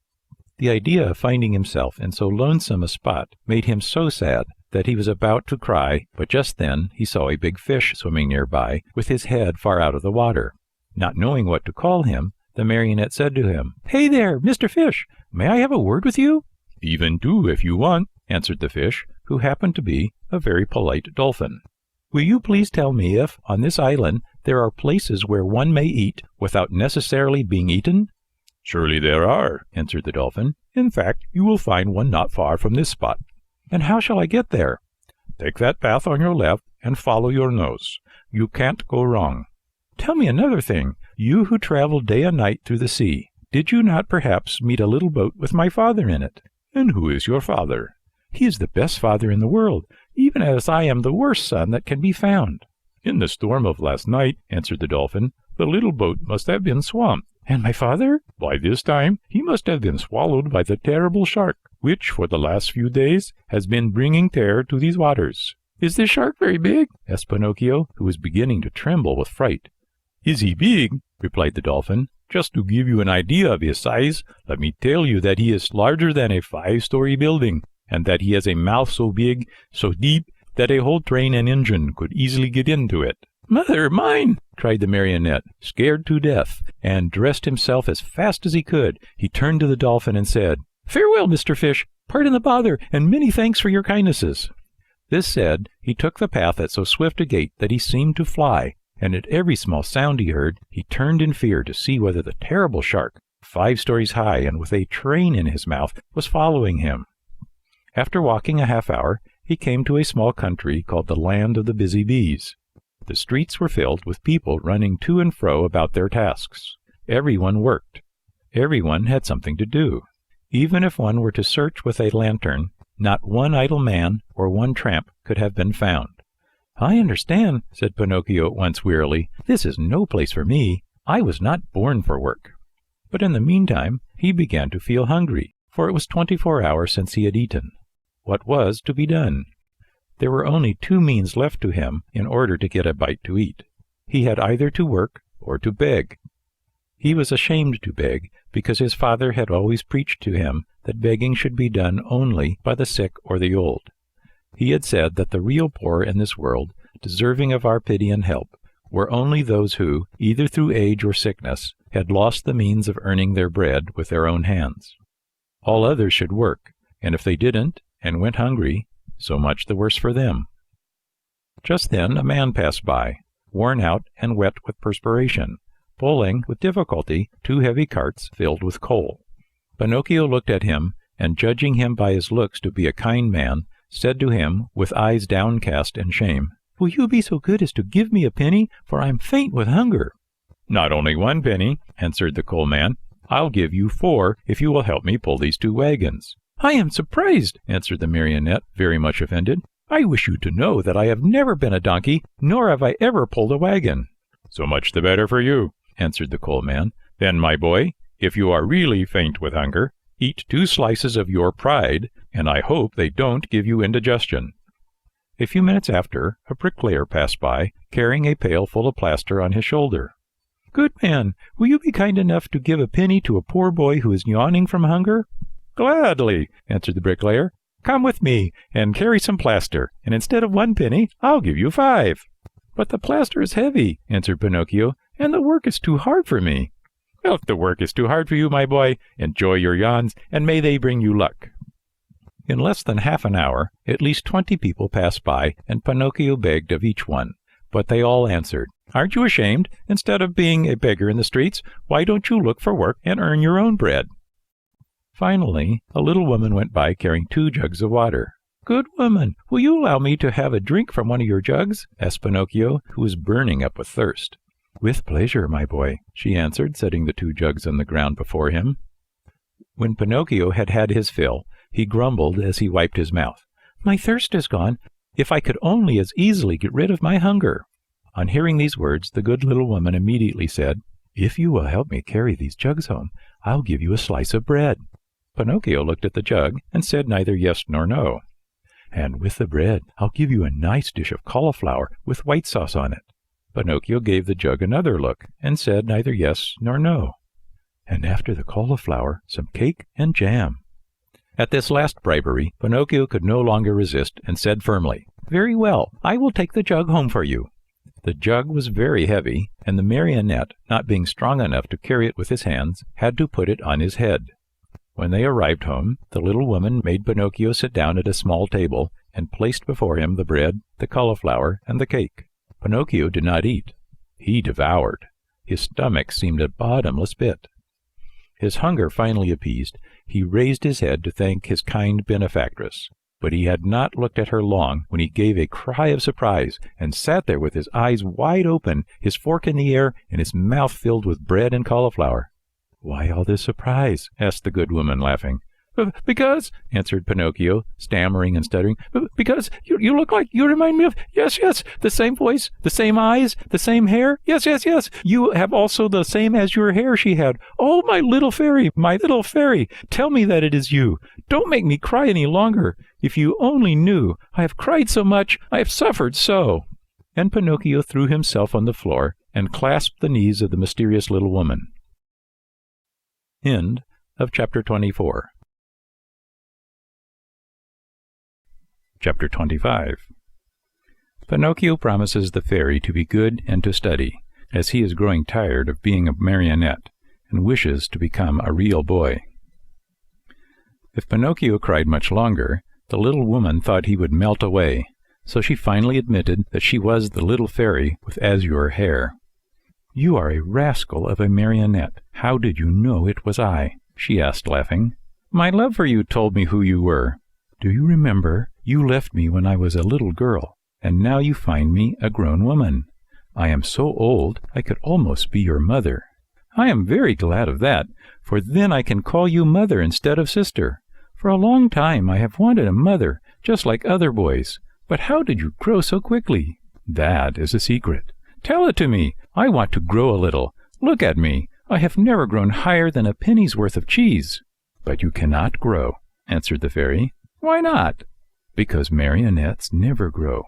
The idea of finding himself in so lonesome a spot made him so sad that he was about to cry, but just then he saw a big fish swimming nearby, with his head far out of the water. Not knowing what to call him, the Marionette said to him, "Hey there, Mr. Fish, may I have a word with you?" "Even two, if you want," answered the fish, who happened to be a very polite dolphin. "Will you please tell me if, on this island, there are places where one may eat without necessarily being eaten?" "Surely there are," answered the dolphin. "In fact, you will find one not far from this spot." "And how shall I get there?" "Take that path on your left and follow your nose. You can't go wrong." "Tell me another thing. You who travel day and night through the sea, did you not perhaps meet a little boat with my father in it?" "And who is your father?" "He is the best father in the world, even as I am the worst son that can be found." "In the storm of last night," answered the dolphin, "the little boat must have been swamped." "And my father?" "By this time he must have been swallowed by the terrible shark, which for the last few days has been bringing terror to these waters." "Is this shark very big?" asked Pinocchio, who was beginning to tremble with fright. "Is he big?" replied the dolphin. "Just to give you an idea of his size, let me tell you that he is larger than a 5-story building, and that he has a mouth so big, so deep, that a whole train and engine could easily get into it." "Mother mine!" cried the Marionette, scared to death, and dressed himself as fast as he could. He turned to the dolphin and said, "Farewell, Mr. Fish. Pardon the bother, and many thanks for your kindnesses." This said, he took the path at so swift a gait that he seemed to fly, and at every small sound he heard, he turned in fear to see whether the terrible shark, 5 stories high and with a train in his mouth, was following him. After walking a half-hour, he came to a small country called the Land of the Busy Bees. The streets were filled with people running to and fro about their tasks. Everyone worked. Everyone had something to do. Even if one were to search with a lantern, not one idle man or one tramp could have been found. "I understand," said Pinocchio at once wearily. "This is no place for me. I was not born for work." But in the meantime he began to feel hungry, for it was 24 hours since he had eaten. What was to be done? There were only 2 means left to him in order to get a bite to eat. He had either to work or to beg. He was ashamed to beg, because his father had always preached to him that begging should be done only by the sick or the old. He had said that the real poor in this world, deserving of our pity and help, were only those who, either through age or sickness, had lost the means of earning their bread with their own hands. All others should work, and if they didn't, and went hungry, so much the worse for them. Just then a man passed by, worn out and wet with perspiration, pulling with difficulty 2 heavy carts filled with coal. Pinocchio looked at him, and judging him by his looks to be a kind man, said to him, with eyes downcast in shame, "Will you be so good as to give me a penny, for I am faint with hunger?" "Not only 1 penny," answered the coal man. "I'll give you 4 if you will help me pull these 2 wagons." "I am surprised," answered the Marionette, very much offended. "I wish you to know that I have never been a donkey, nor have I ever pulled a wagon." "So much the better for you," answered the coal man. "Then, my boy, if you are really faint with hunger, eat 2 slices of your pride, and I hope they don't give you indigestion." A few minutes after, a bricklayer passed by, carrying a pail full of plaster on his shoulder. "Good man, will you be kind enough to give a penny to a poor boy who is yawning from hunger?" "Gladly," answered the bricklayer. "Come with me and carry some plaster, and instead of 1 penny, I'll give you 5. "But the plaster is heavy," answered Pinocchio, "and the work is too hard for me." "Well, if the work is too hard for you, my boy, enjoy your yawns, and may they bring you luck." In less than half an hour, at least 20 people passed by, and Pinocchio begged of each one. But they all answered, "Aren't you ashamed? Instead of being a beggar in the streets, why don't you look for work and earn your own bread?" Finally, a little woman went by carrying 2 jugs of water. "Good woman, will you allow me to have a drink from one of your jugs?" asked Pinocchio, who was burning up with thirst. "With pleasure, my boy," she answered, setting the 2 jugs on the ground before him. When Pinocchio had had his fill, he grumbled as he wiped his mouth. "My thirst is gone, If I could only as easily get rid of my hunger." On hearing these words, the good little woman immediately said, "If you will help me carry these jugs home, I'll give you a slice of bread." Pinocchio looked at the jug and said neither yes nor no. "And with the bread, I'll give you a nice dish of cauliflower with white sauce on it." Pinocchio gave the jug another look and said neither yes nor no. "And after the cauliflower, some cake and jam." At this last bribery, Pinocchio could no longer resist and said firmly, "Very well, I will take the jug home for you." The jug was very heavy, and the marionette, not being strong enough to carry it with his hands, had to put it on his head. When they arrived home, the little woman made Pinocchio sit down at a small table and placed before him the bread, the cauliflower, and the cake. Pinocchio did not eat. He devoured. His stomach seemed a bottomless pit. His hunger finally appeased, he raised his head to thank his kind benefactress. But he had not looked at her long when he gave a cry of surprise and sat there with his eyes wide open, his fork in the air, and his mouth filled with bread and cauliflower. "Why all this surprise?" asked the good woman, laughing. "Because," answered Pinocchio, stammering and stuttering, "because you look like, you remind me of, yes, the same voice, the same eyes, the same hair, yes. You have also the same azure hair she had. Oh, my little fairy, tell me that it is you. Don't make me cry any longer. If you only knew, I have cried so much, I have suffered so." And Pinocchio threw himself on the floor and clasped the knees of the mysterious little woman. End of chapter 24. Chapter 25. Pinocchio promises the fairy to be good and to study, as he is growing tired of being a marionette and wishes to become a real boy. If Pinocchio cried much longer, the little woman thought he would melt away, so she finally admitted that she was the little fairy with azure hair. "You are a rascal of a marionette. How did you know it was I?" she asked, laughing. "My love for you told me who you were. Do you remember? You left me when I was a little girl, and now you find me a grown woman. I am so old I could almost be your mother. I am very glad of that, for then I can call you mother instead of sister. For a long time I have wanted a mother, just like other boys. But how did you grow so quickly?" "That is a secret." "Tell it to me. I want to grow a little. Look at me. I have never grown higher than a penny's worth of cheese." "But you cannot grow," answered the fairy. "Why not?" "Because marionettes never grow.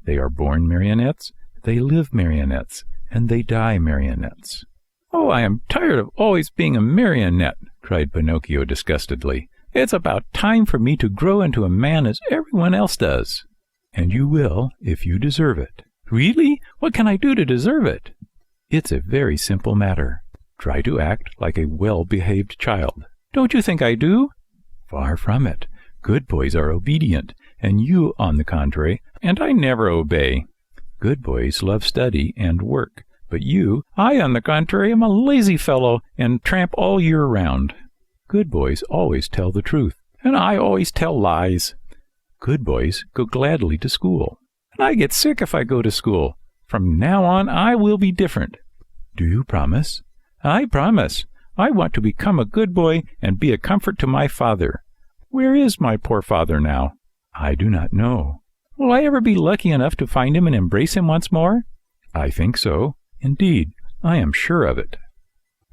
They are born marionettes, they live marionettes, and they die marionettes." "Oh, I am tired of always being a marionette," cried Pinocchio disgustedly. "It's about time for me to grow into a man as everyone else does." "And you will, if you deserve it." "Really? What can I do to deserve it?" "It's a very simple matter. Try to act like a well-behaved child." "Don't you think I do?" "Far from it. Good boys are obedient, and you, on the contrary, and I never obey. Good boys love study and work, but you, I, on the contrary, am a lazy fellow and tramp all year round. Good boys always tell the truth, and I always tell lies. Good boys go gladly to school, and I get sick if I go to school. From now on, I will be different." "Do you promise?" "I promise. I want to become a good boy and be a comfort to my father. Where is my poor father now?" "I do not know." "Will I ever be lucky enough to find him and embrace him once more?" "I think so. Indeed, I am sure of it."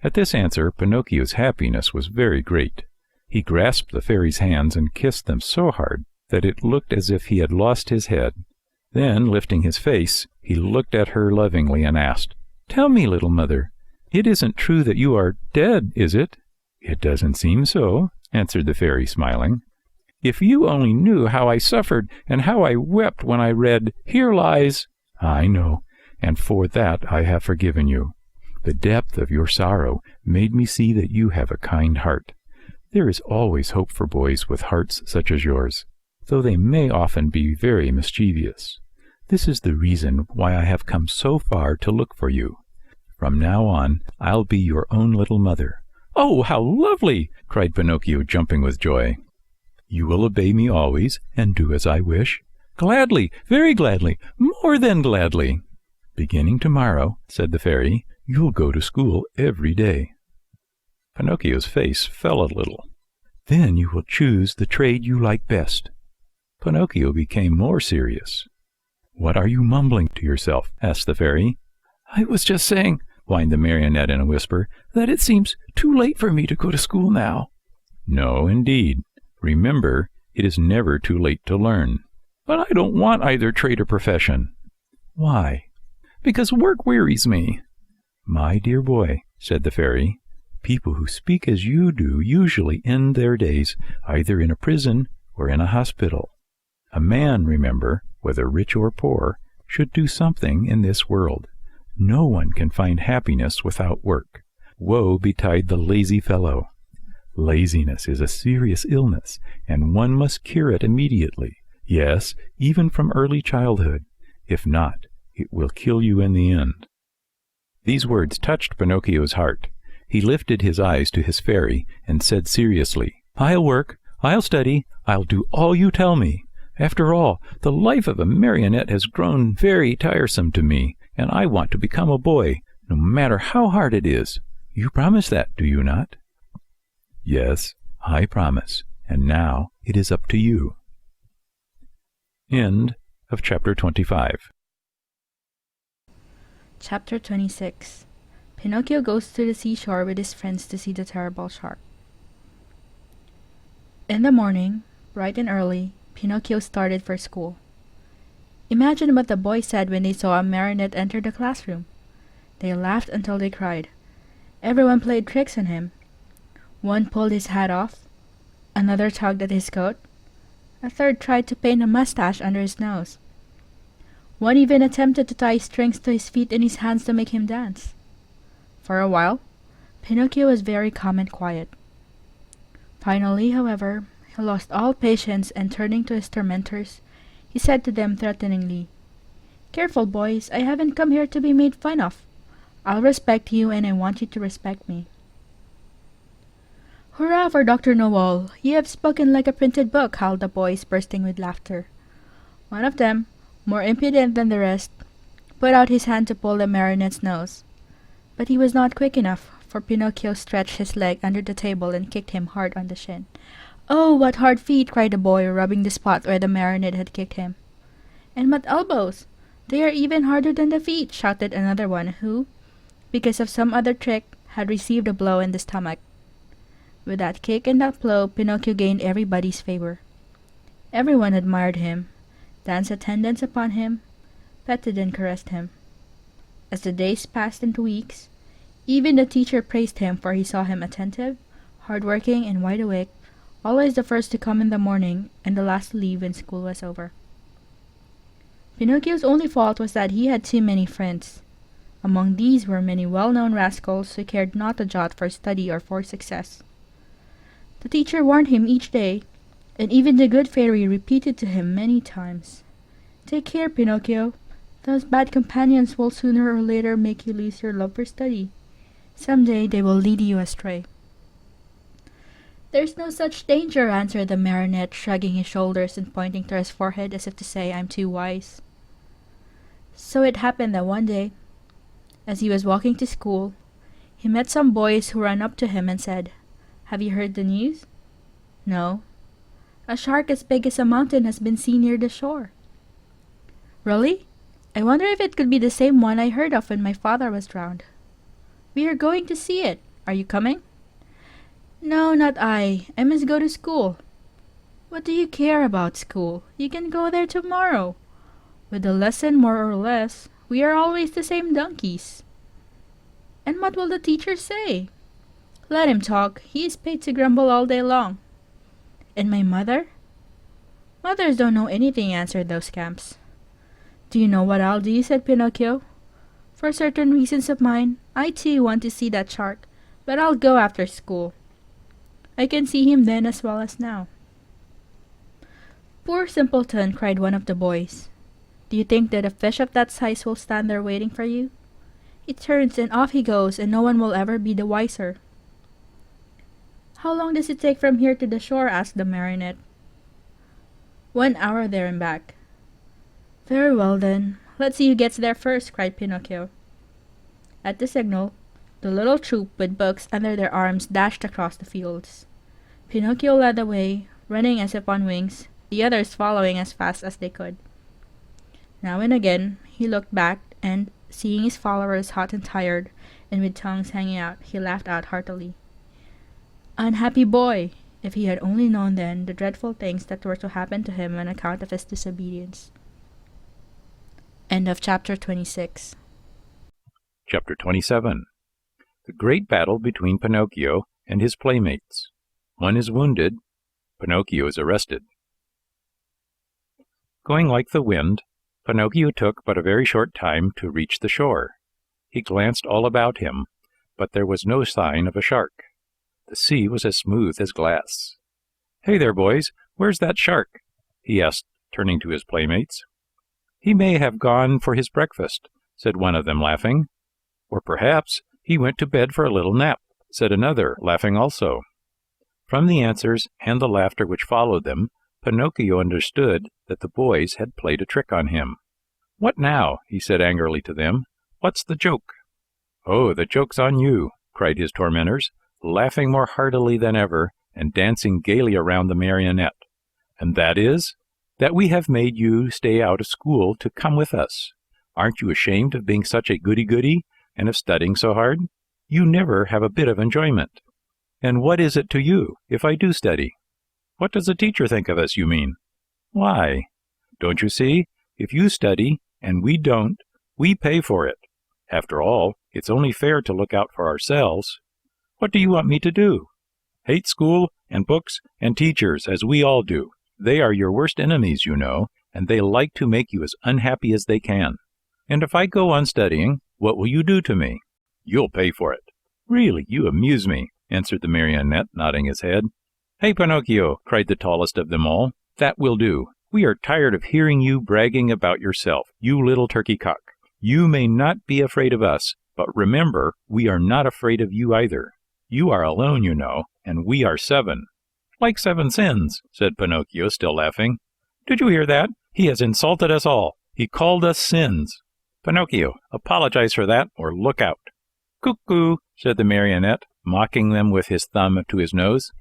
At this answer, Pinocchio's happiness was very great. He grasped the fairy's hands and kissed them so hard that it looked as if he had lost his head. Then, lifting his face, he looked at her lovingly and asked, "Tell me, little mother, it isn't true that you are dead, is it?" "It doesn't seem so," answered the fairy, smiling. "If you only knew how I suffered and how I wept when I read, 'Here lies—'" "I know, and for that I have forgiven you. The depth of your sorrow made me see that you have a kind heart. There is always hope for boys with hearts such as yours, though they may often be very mischievous. This is the reason why I have come so far to look for you. From now on, I'll be your own little mother." "Oh, how lovely!" cried Pinocchio, jumping with joy. "You will obey me always and do as I wish?" "Gladly, very gladly, more than gladly." "Beginning tomorrow," said the fairy, "you'll go to school every day." Pinocchio's face fell a little. "Then you will choose the trade you like best." Pinocchio became more serious. "What are you mumbling to yourself?" asked the fairy. "I was just saying," whined the marionette in a whisper, "that it seems too late for me to go to school now." "No, indeed. Remember, it is never too late to learn." "But I don't want either trade or profession." "Why?" "Because work wearies me." "My dear boy," said the fairy, "people who speak as you do usually end their days either in a prison or in a hospital. A man, remember, whether rich or poor, should do something in this world. No one can find happiness without work. Woe betide the lazy fellow. Laziness is a serious illness, and one must cure it immediately. Yes, even from early childhood. If not, it will kill you in the end." These words touched Pinocchio's heart. He lifted his eyes to his fairy and said seriously, "I'll work, I'll study, I'll do all you tell me. After all, the life of a marionette has grown very tiresome to me, and I want to become a boy, no matter how hard it is. You promise that, do you not?" "Yes, I promise, and now it is up to you." End of chapter 25. Chapter 26. Pinocchio goes to the seashore with his friends to see the terrible shark. In the morning, bright and early, Pinocchio started for school. Imagine what the boys said when they saw a marionette enter the classroom. They laughed until they cried. Everyone played tricks on him. One pulled his hat off, another tugged at his coat, a third tried to paint a mustache under his nose. One even attempted to tie strings to his feet and his hands to make him dance. For a while, Pinocchio was very calm and quiet. Finally, however, he lost all patience, and turning to his tormentors, he said to them threateningly, "Careful, boys, I haven't come here to be made fun of. I'll respect you, and I want you to respect me." "Hurrah for Dr. Know-all! You have spoken like a printed book," howled the boys, bursting with laughter. One of them, more impudent than the rest, put out his hand to pull the marionette's nose. But he was not quick enough, for Pinocchio stretched his leg under the table and kicked him hard on the shin. "Oh, what hard feet!" cried the boy, rubbing the spot where the marionette had kicked him. "And what elbows! They are even harder than the feet!" shouted another one, who, because of some other trick, had received a blow in the stomach. With that kick and that blow, Pinocchio gained everybody's favor. Everyone admired him, danced attendance upon him, petted and caressed him. As the days passed into weeks, even the teacher praised him, for he saw him attentive, hard-working, and wide awake, always the first to come in the morning and the last to leave when school was over. Pinocchio's only fault was that he had too many friends. Among these were many well-known rascals who cared not a jot for study or for success. The teacher warned him each day, and even the good fairy repeated to him many times, "Take care, Pinocchio. Those bad companions will sooner or later make you lose your love for study. Some day they will lead you astray." "There's no such danger," answered the marionette, shrugging his shoulders and pointing to his forehead as if to say, "I'm too wise." So it happened that one day, as he was walking to school, he met some boys who ran up to him and said, "Have you heard the news?" "No." "A shark as big as a mountain has been seen near the shore." "Really? I wonder if it could be the same one I heard of when my father was drowned." "We are going to see it. Are you coming?" "No, not I. I must go to school." "What do you care about school? You can go there tomorrow. With a lesson more or less, we are always the same donkeys." "And what will the teacher say?" "Let him talk. He is paid to grumble all day long." "And my mother?" "Mothers don't know anything," answered those scamps. "Do you know what I'll do?" said Pinocchio. "For certain reasons of mine, I too want to see that shark, but I'll go after school. I can see him then as well as now." "Poor simpleton," cried one of the boys. "Do you think that a fish of that size will stand there waiting for you? He turns and off he goes, and no one will ever be the wiser." "How long does it take from here to the shore?" asked the marionette. 1 hour there and back." "Very well then, let's see who gets there first," cried Pinocchio. At the signal, the little troop with books under their arms dashed across the fields. Pinocchio led the way, running as if on wings, the others following as fast as they could. Now and again, he looked back, and, seeing his followers hot and tired, and with tongues hanging out, he laughed out heartily. Unhappy boy! If he had only known then the dreadful things that were to happen to him on account of his disobedience. End of chapter 26. Chapter 27. The great battle between Pinocchio and his playmates. One is wounded. Pinocchio is arrested. Going like the wind, Pinocchio took but a very short time to reach the shore. He glanced all about him, but there was no sign of a shark. The sea was as smooth as glass. "Hey there, boys, where's that shark?" he asked, turning to his playmates. "He may have gone for his breakfast," said one of them, laughing. "Or perhaps he went to bed for a little nap," said another, laughing also. From the answers and the laughter which followed them, Pinocchio understood that the boys had played a trick on him. "What now?" he said angrily to them. "What's the joke?" "Oh, the joke's on you," cried his tormentors, laughing more heartily than ever and dancing gaily around the marionette. "And that is, that we have made you stay out of school to come with us. Aren't you ashamed of being such a goody-goody and of studying so hard? You never have a bit of enjoyment. And what is it to you if I do study? What does the teacher think of us, you mean? Why, don't you see, if you study and we don't, we pay for it. After all, it's only fair to look out for ourselves. What do you want me to do? Hate school and books and teachers, as we all do. They are your worst enemies, you know, and they like to make you as unhappy as they can. And if I go on studying, what will you do to me? You'll pay for it." "Really, you amuse me," answered the marionette, nodding his head. "Hey, Pinocchio," cried the tallest of them all, "that will do. We are tired of hearing you bragging about yourself, you little turkey cock. You may not be afraid of us, but remember, we are not afraid of you either. You are alone, you know, and we are 7. "Like 7 sins," said Pinocchio, still laughing. "Did you hear that? He has insulted us all. He called us sins. Pinocchio, apologize for that, or look out." "Cuckoo," said the marionette, mocking them with his thumb to his nose.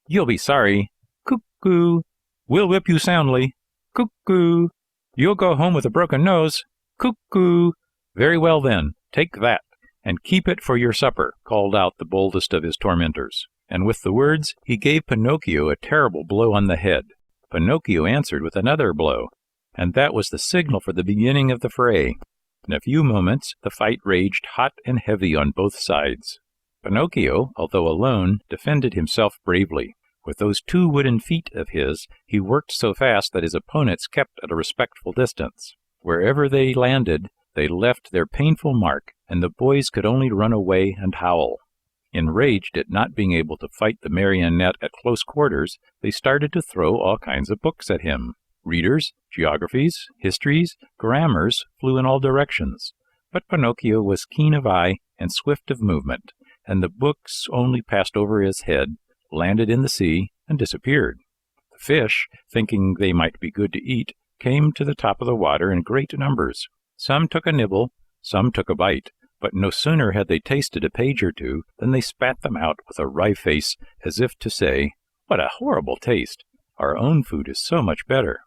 "You'll be sorry. Cuckoo. We'll whip you soundly. Cuckoo. You'll go home with a broken nose. Cuckoo. Very well then, take that, and keep it for your supper," called out the boldest of his tormentors. And with the words, he gave Pinocchio a terrible blow on the head. Pinocchio answered with another blow, and that was the signal for the beginning of the fray. In a few moments, the fight raged hot and heavy on both sides. Pinocchio, although alone, defended himself bravely. With those 2 wooden feet of his, he worked so fast that his opponents kept at a respectful distance. Wherever they landed, they left their painful mark, and the boys could only run away and howl. Enraged at not being able to fight the marionette at close quarters, they started to throw all kinds of books at him. Readers, geographies, histories, grammars flew in all directions. But Pinocchio was keen of eye and swift of movement, and the books only passed over his head, landed in the sea, and disappeared. The fish, thinking they might be good to eat, came to the top of the water in great numbers. Some took a nibble, some took a bite, but no sooner had they tasted a page or two than they spat them out with a wry face, as if to say, "What a horrible taste! Our own food is so much better."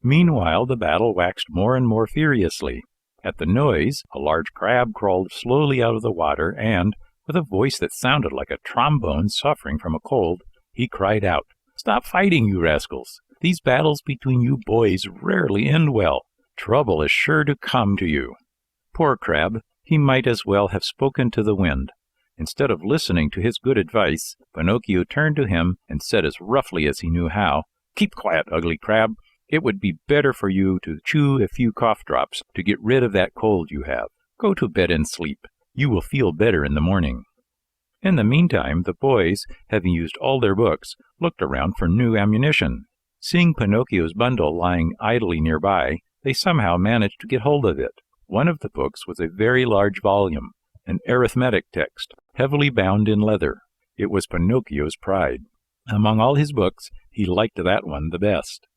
Meanwhile the battle waxed more and more furiously. At the noise, a large crab crawled slowly out of the water, and, with a voice that sounded like a trombone suffering from a cold, he cried out, "Stop fighting, you rascals! These battles between you boys rarely end well. Trouble is sure to come to you." Poor crab! He might as well have spoken to the wind. Instead of listening to his good advice, Pinocchio turned to him and said as roughly as he knew how, "Keep quiet, ugly crab. It would be better for you to chew a few cough drops to get rid of that cold you have. Go to bed and sleep. You will feel better in the morning." In the meantime, the boys, having used all their books, looked around for new ammunition. Seeing Pinocchio's bundle lying idly nearby, they somehow managed to get hold of it. One of the books was a very large volume, an arithmetic text, heavily bound in leather. It was Pinocchio's pride. Among all his books, he liked that one the best.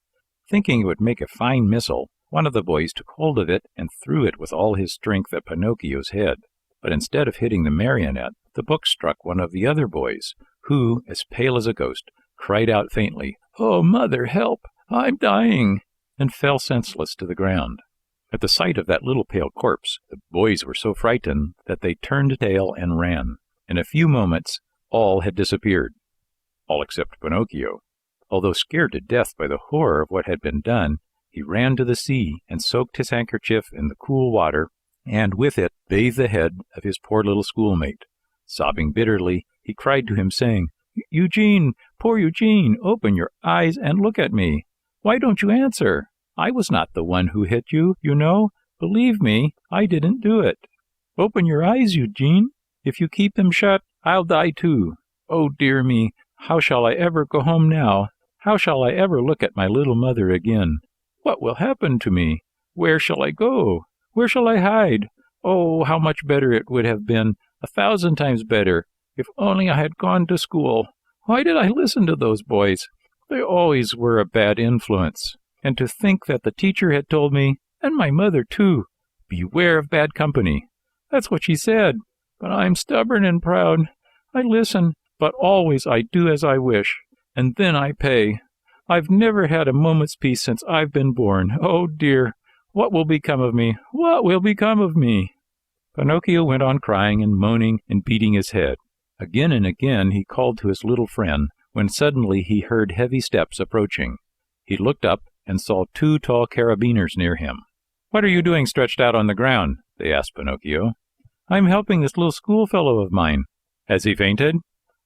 Thinking it would make a fine missile, one of the boys took hold of it and threw it with all his strength at Pinocchio's head. But instead of hitting the marionette, the book struck one of the other boys, who, as pale as a ghost, cried out faintly, "Oh, mother, help! I'm dying," and fell senseless to the ground. At the sight of that little pale corpse, the boys were so frightened that they turned tail and ran. In a few moments, all had disappeared. All except Pinocchio. Although scared to death by the horror of what had been done, he ran to the sea and soaked his handkerchief in the cool water, and with it bathed the head of his poor little schoolmate. Sobbing bitterly, he cried to him, saying, "Eugene, poor Eugene, open your eyes and look at me. Why don't you answer? I was not the one who hit you, you know. Believe me, I didn't do it. Open your eyes, Eugene. If you keep them shut, I'll die too. Oh, dear me, how shall I ever go home now? How shall I ever look at my little mother again? What will happen to me? Where shall I go? Where shall I hide? Oh, how much better it would have been, 1,000 times better, if only I had gone to school. Why did I listen to those boys? They always were a bad influence. And to think that the teacher had told me, and my mother too, beware of bad company. That's what she said. But I'm stubborn and proud. I listen, but always I do as I wish, and then I pay. I've never had a moment's peace since I've been born. Oh, dear, what will become of me? What will become of me?" Pinocchio went on crying and moaning and beating his head. Again and again he called to his little friend, when suddenly he heard heavy steps approaching. He looked up and saw 2 tall carabiners near him. "What are you doing stretched out on the ground?" they asked Pinocchio. "I'm helping this little schoolfellow of mine." "Has he fainted?"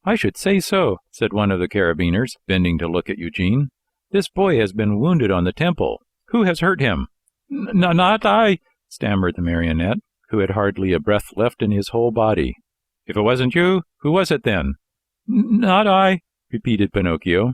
"I should say so," said one of the carabiners, bending to look at Eugene. "This boy has been wounded on the temple. Who has hurt him?" Not I," stammered the marionette, who had hardly a breath left in his whole body. "If it wasn't you, who was it then?" Not I," repeated Pinocchio.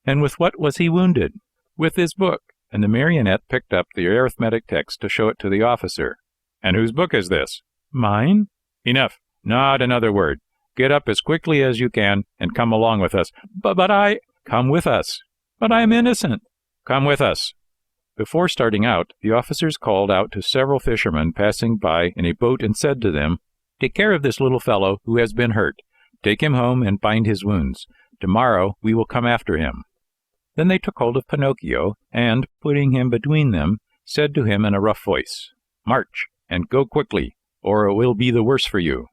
"And with what was he wounded?" "With this book," and the marionette picked up the arithmetic text to show it to the officer. "And whose book is this?" "Mine." "Enough. Not another word. Get up as quickly as you can and come along with us." But I—" "Come with us." "But I am innocent." "Come with us." Before starting out, the officers called out to several fishermen passing by in a boat and said to them, "Take care of this little fellow who has been hurt. Take him home and bind his wounds. Tomorrow we will come after him." Then they took hold of Pinocchio and, putting him between them, said to him in a rough voice, "March, and go quickly, or it will be the worse for you."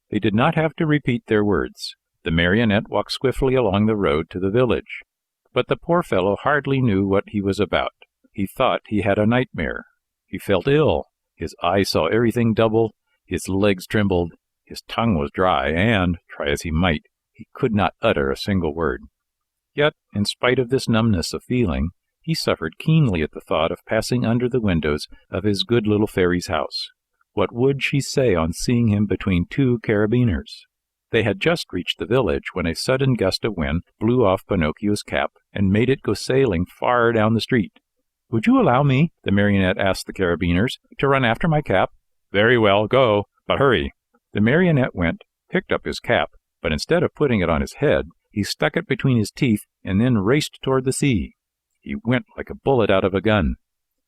They did not have to repeat their words. The marionette walked swiftly along the road to the village. But the poor fellow hardly knew what he was about. He thought he had a nightmare. He felt ill. His eyes saw everything double. His legs trembled. His tongue was dry, and, try as he might, he could not utter a single word. Yet, in spite of this numbness of feeling, he suffered keenly at the thought of passing under the windows of his good little fairy's house. What would she say on seeing him between 2 carabiners? They had just reached the village when a sudden gust of wind blew off Pinocchio's cap and made it go sailing far down the street. "Would you allow me," the marionette asked the carabiners, "to run after my cap?" "Very well, go, but hurry." The marionette went, picked up his cap, but instead of putting it on his head, he stuck it between his teeth and then raced toward the sea. He went like a bullet out of a gun.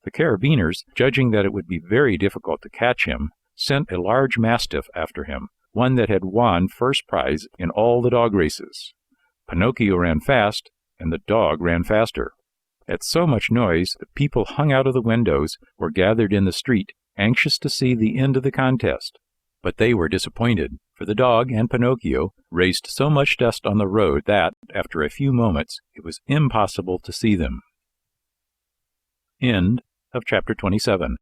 The carabiners, judging that it would be very difficult to catch him, sent a large mastiff after him, one that had won first prize in all the dog races. Pinocchio ran fast, and the dog ran faster. At so much noise, the people hung out of the windows or gathered in the street, anxious to see the end of the contest. But they were disappointed, for the dog and Pinocchio raised so much dust on the road that, after a few moments, it was impossible to see them. End of chapter 27.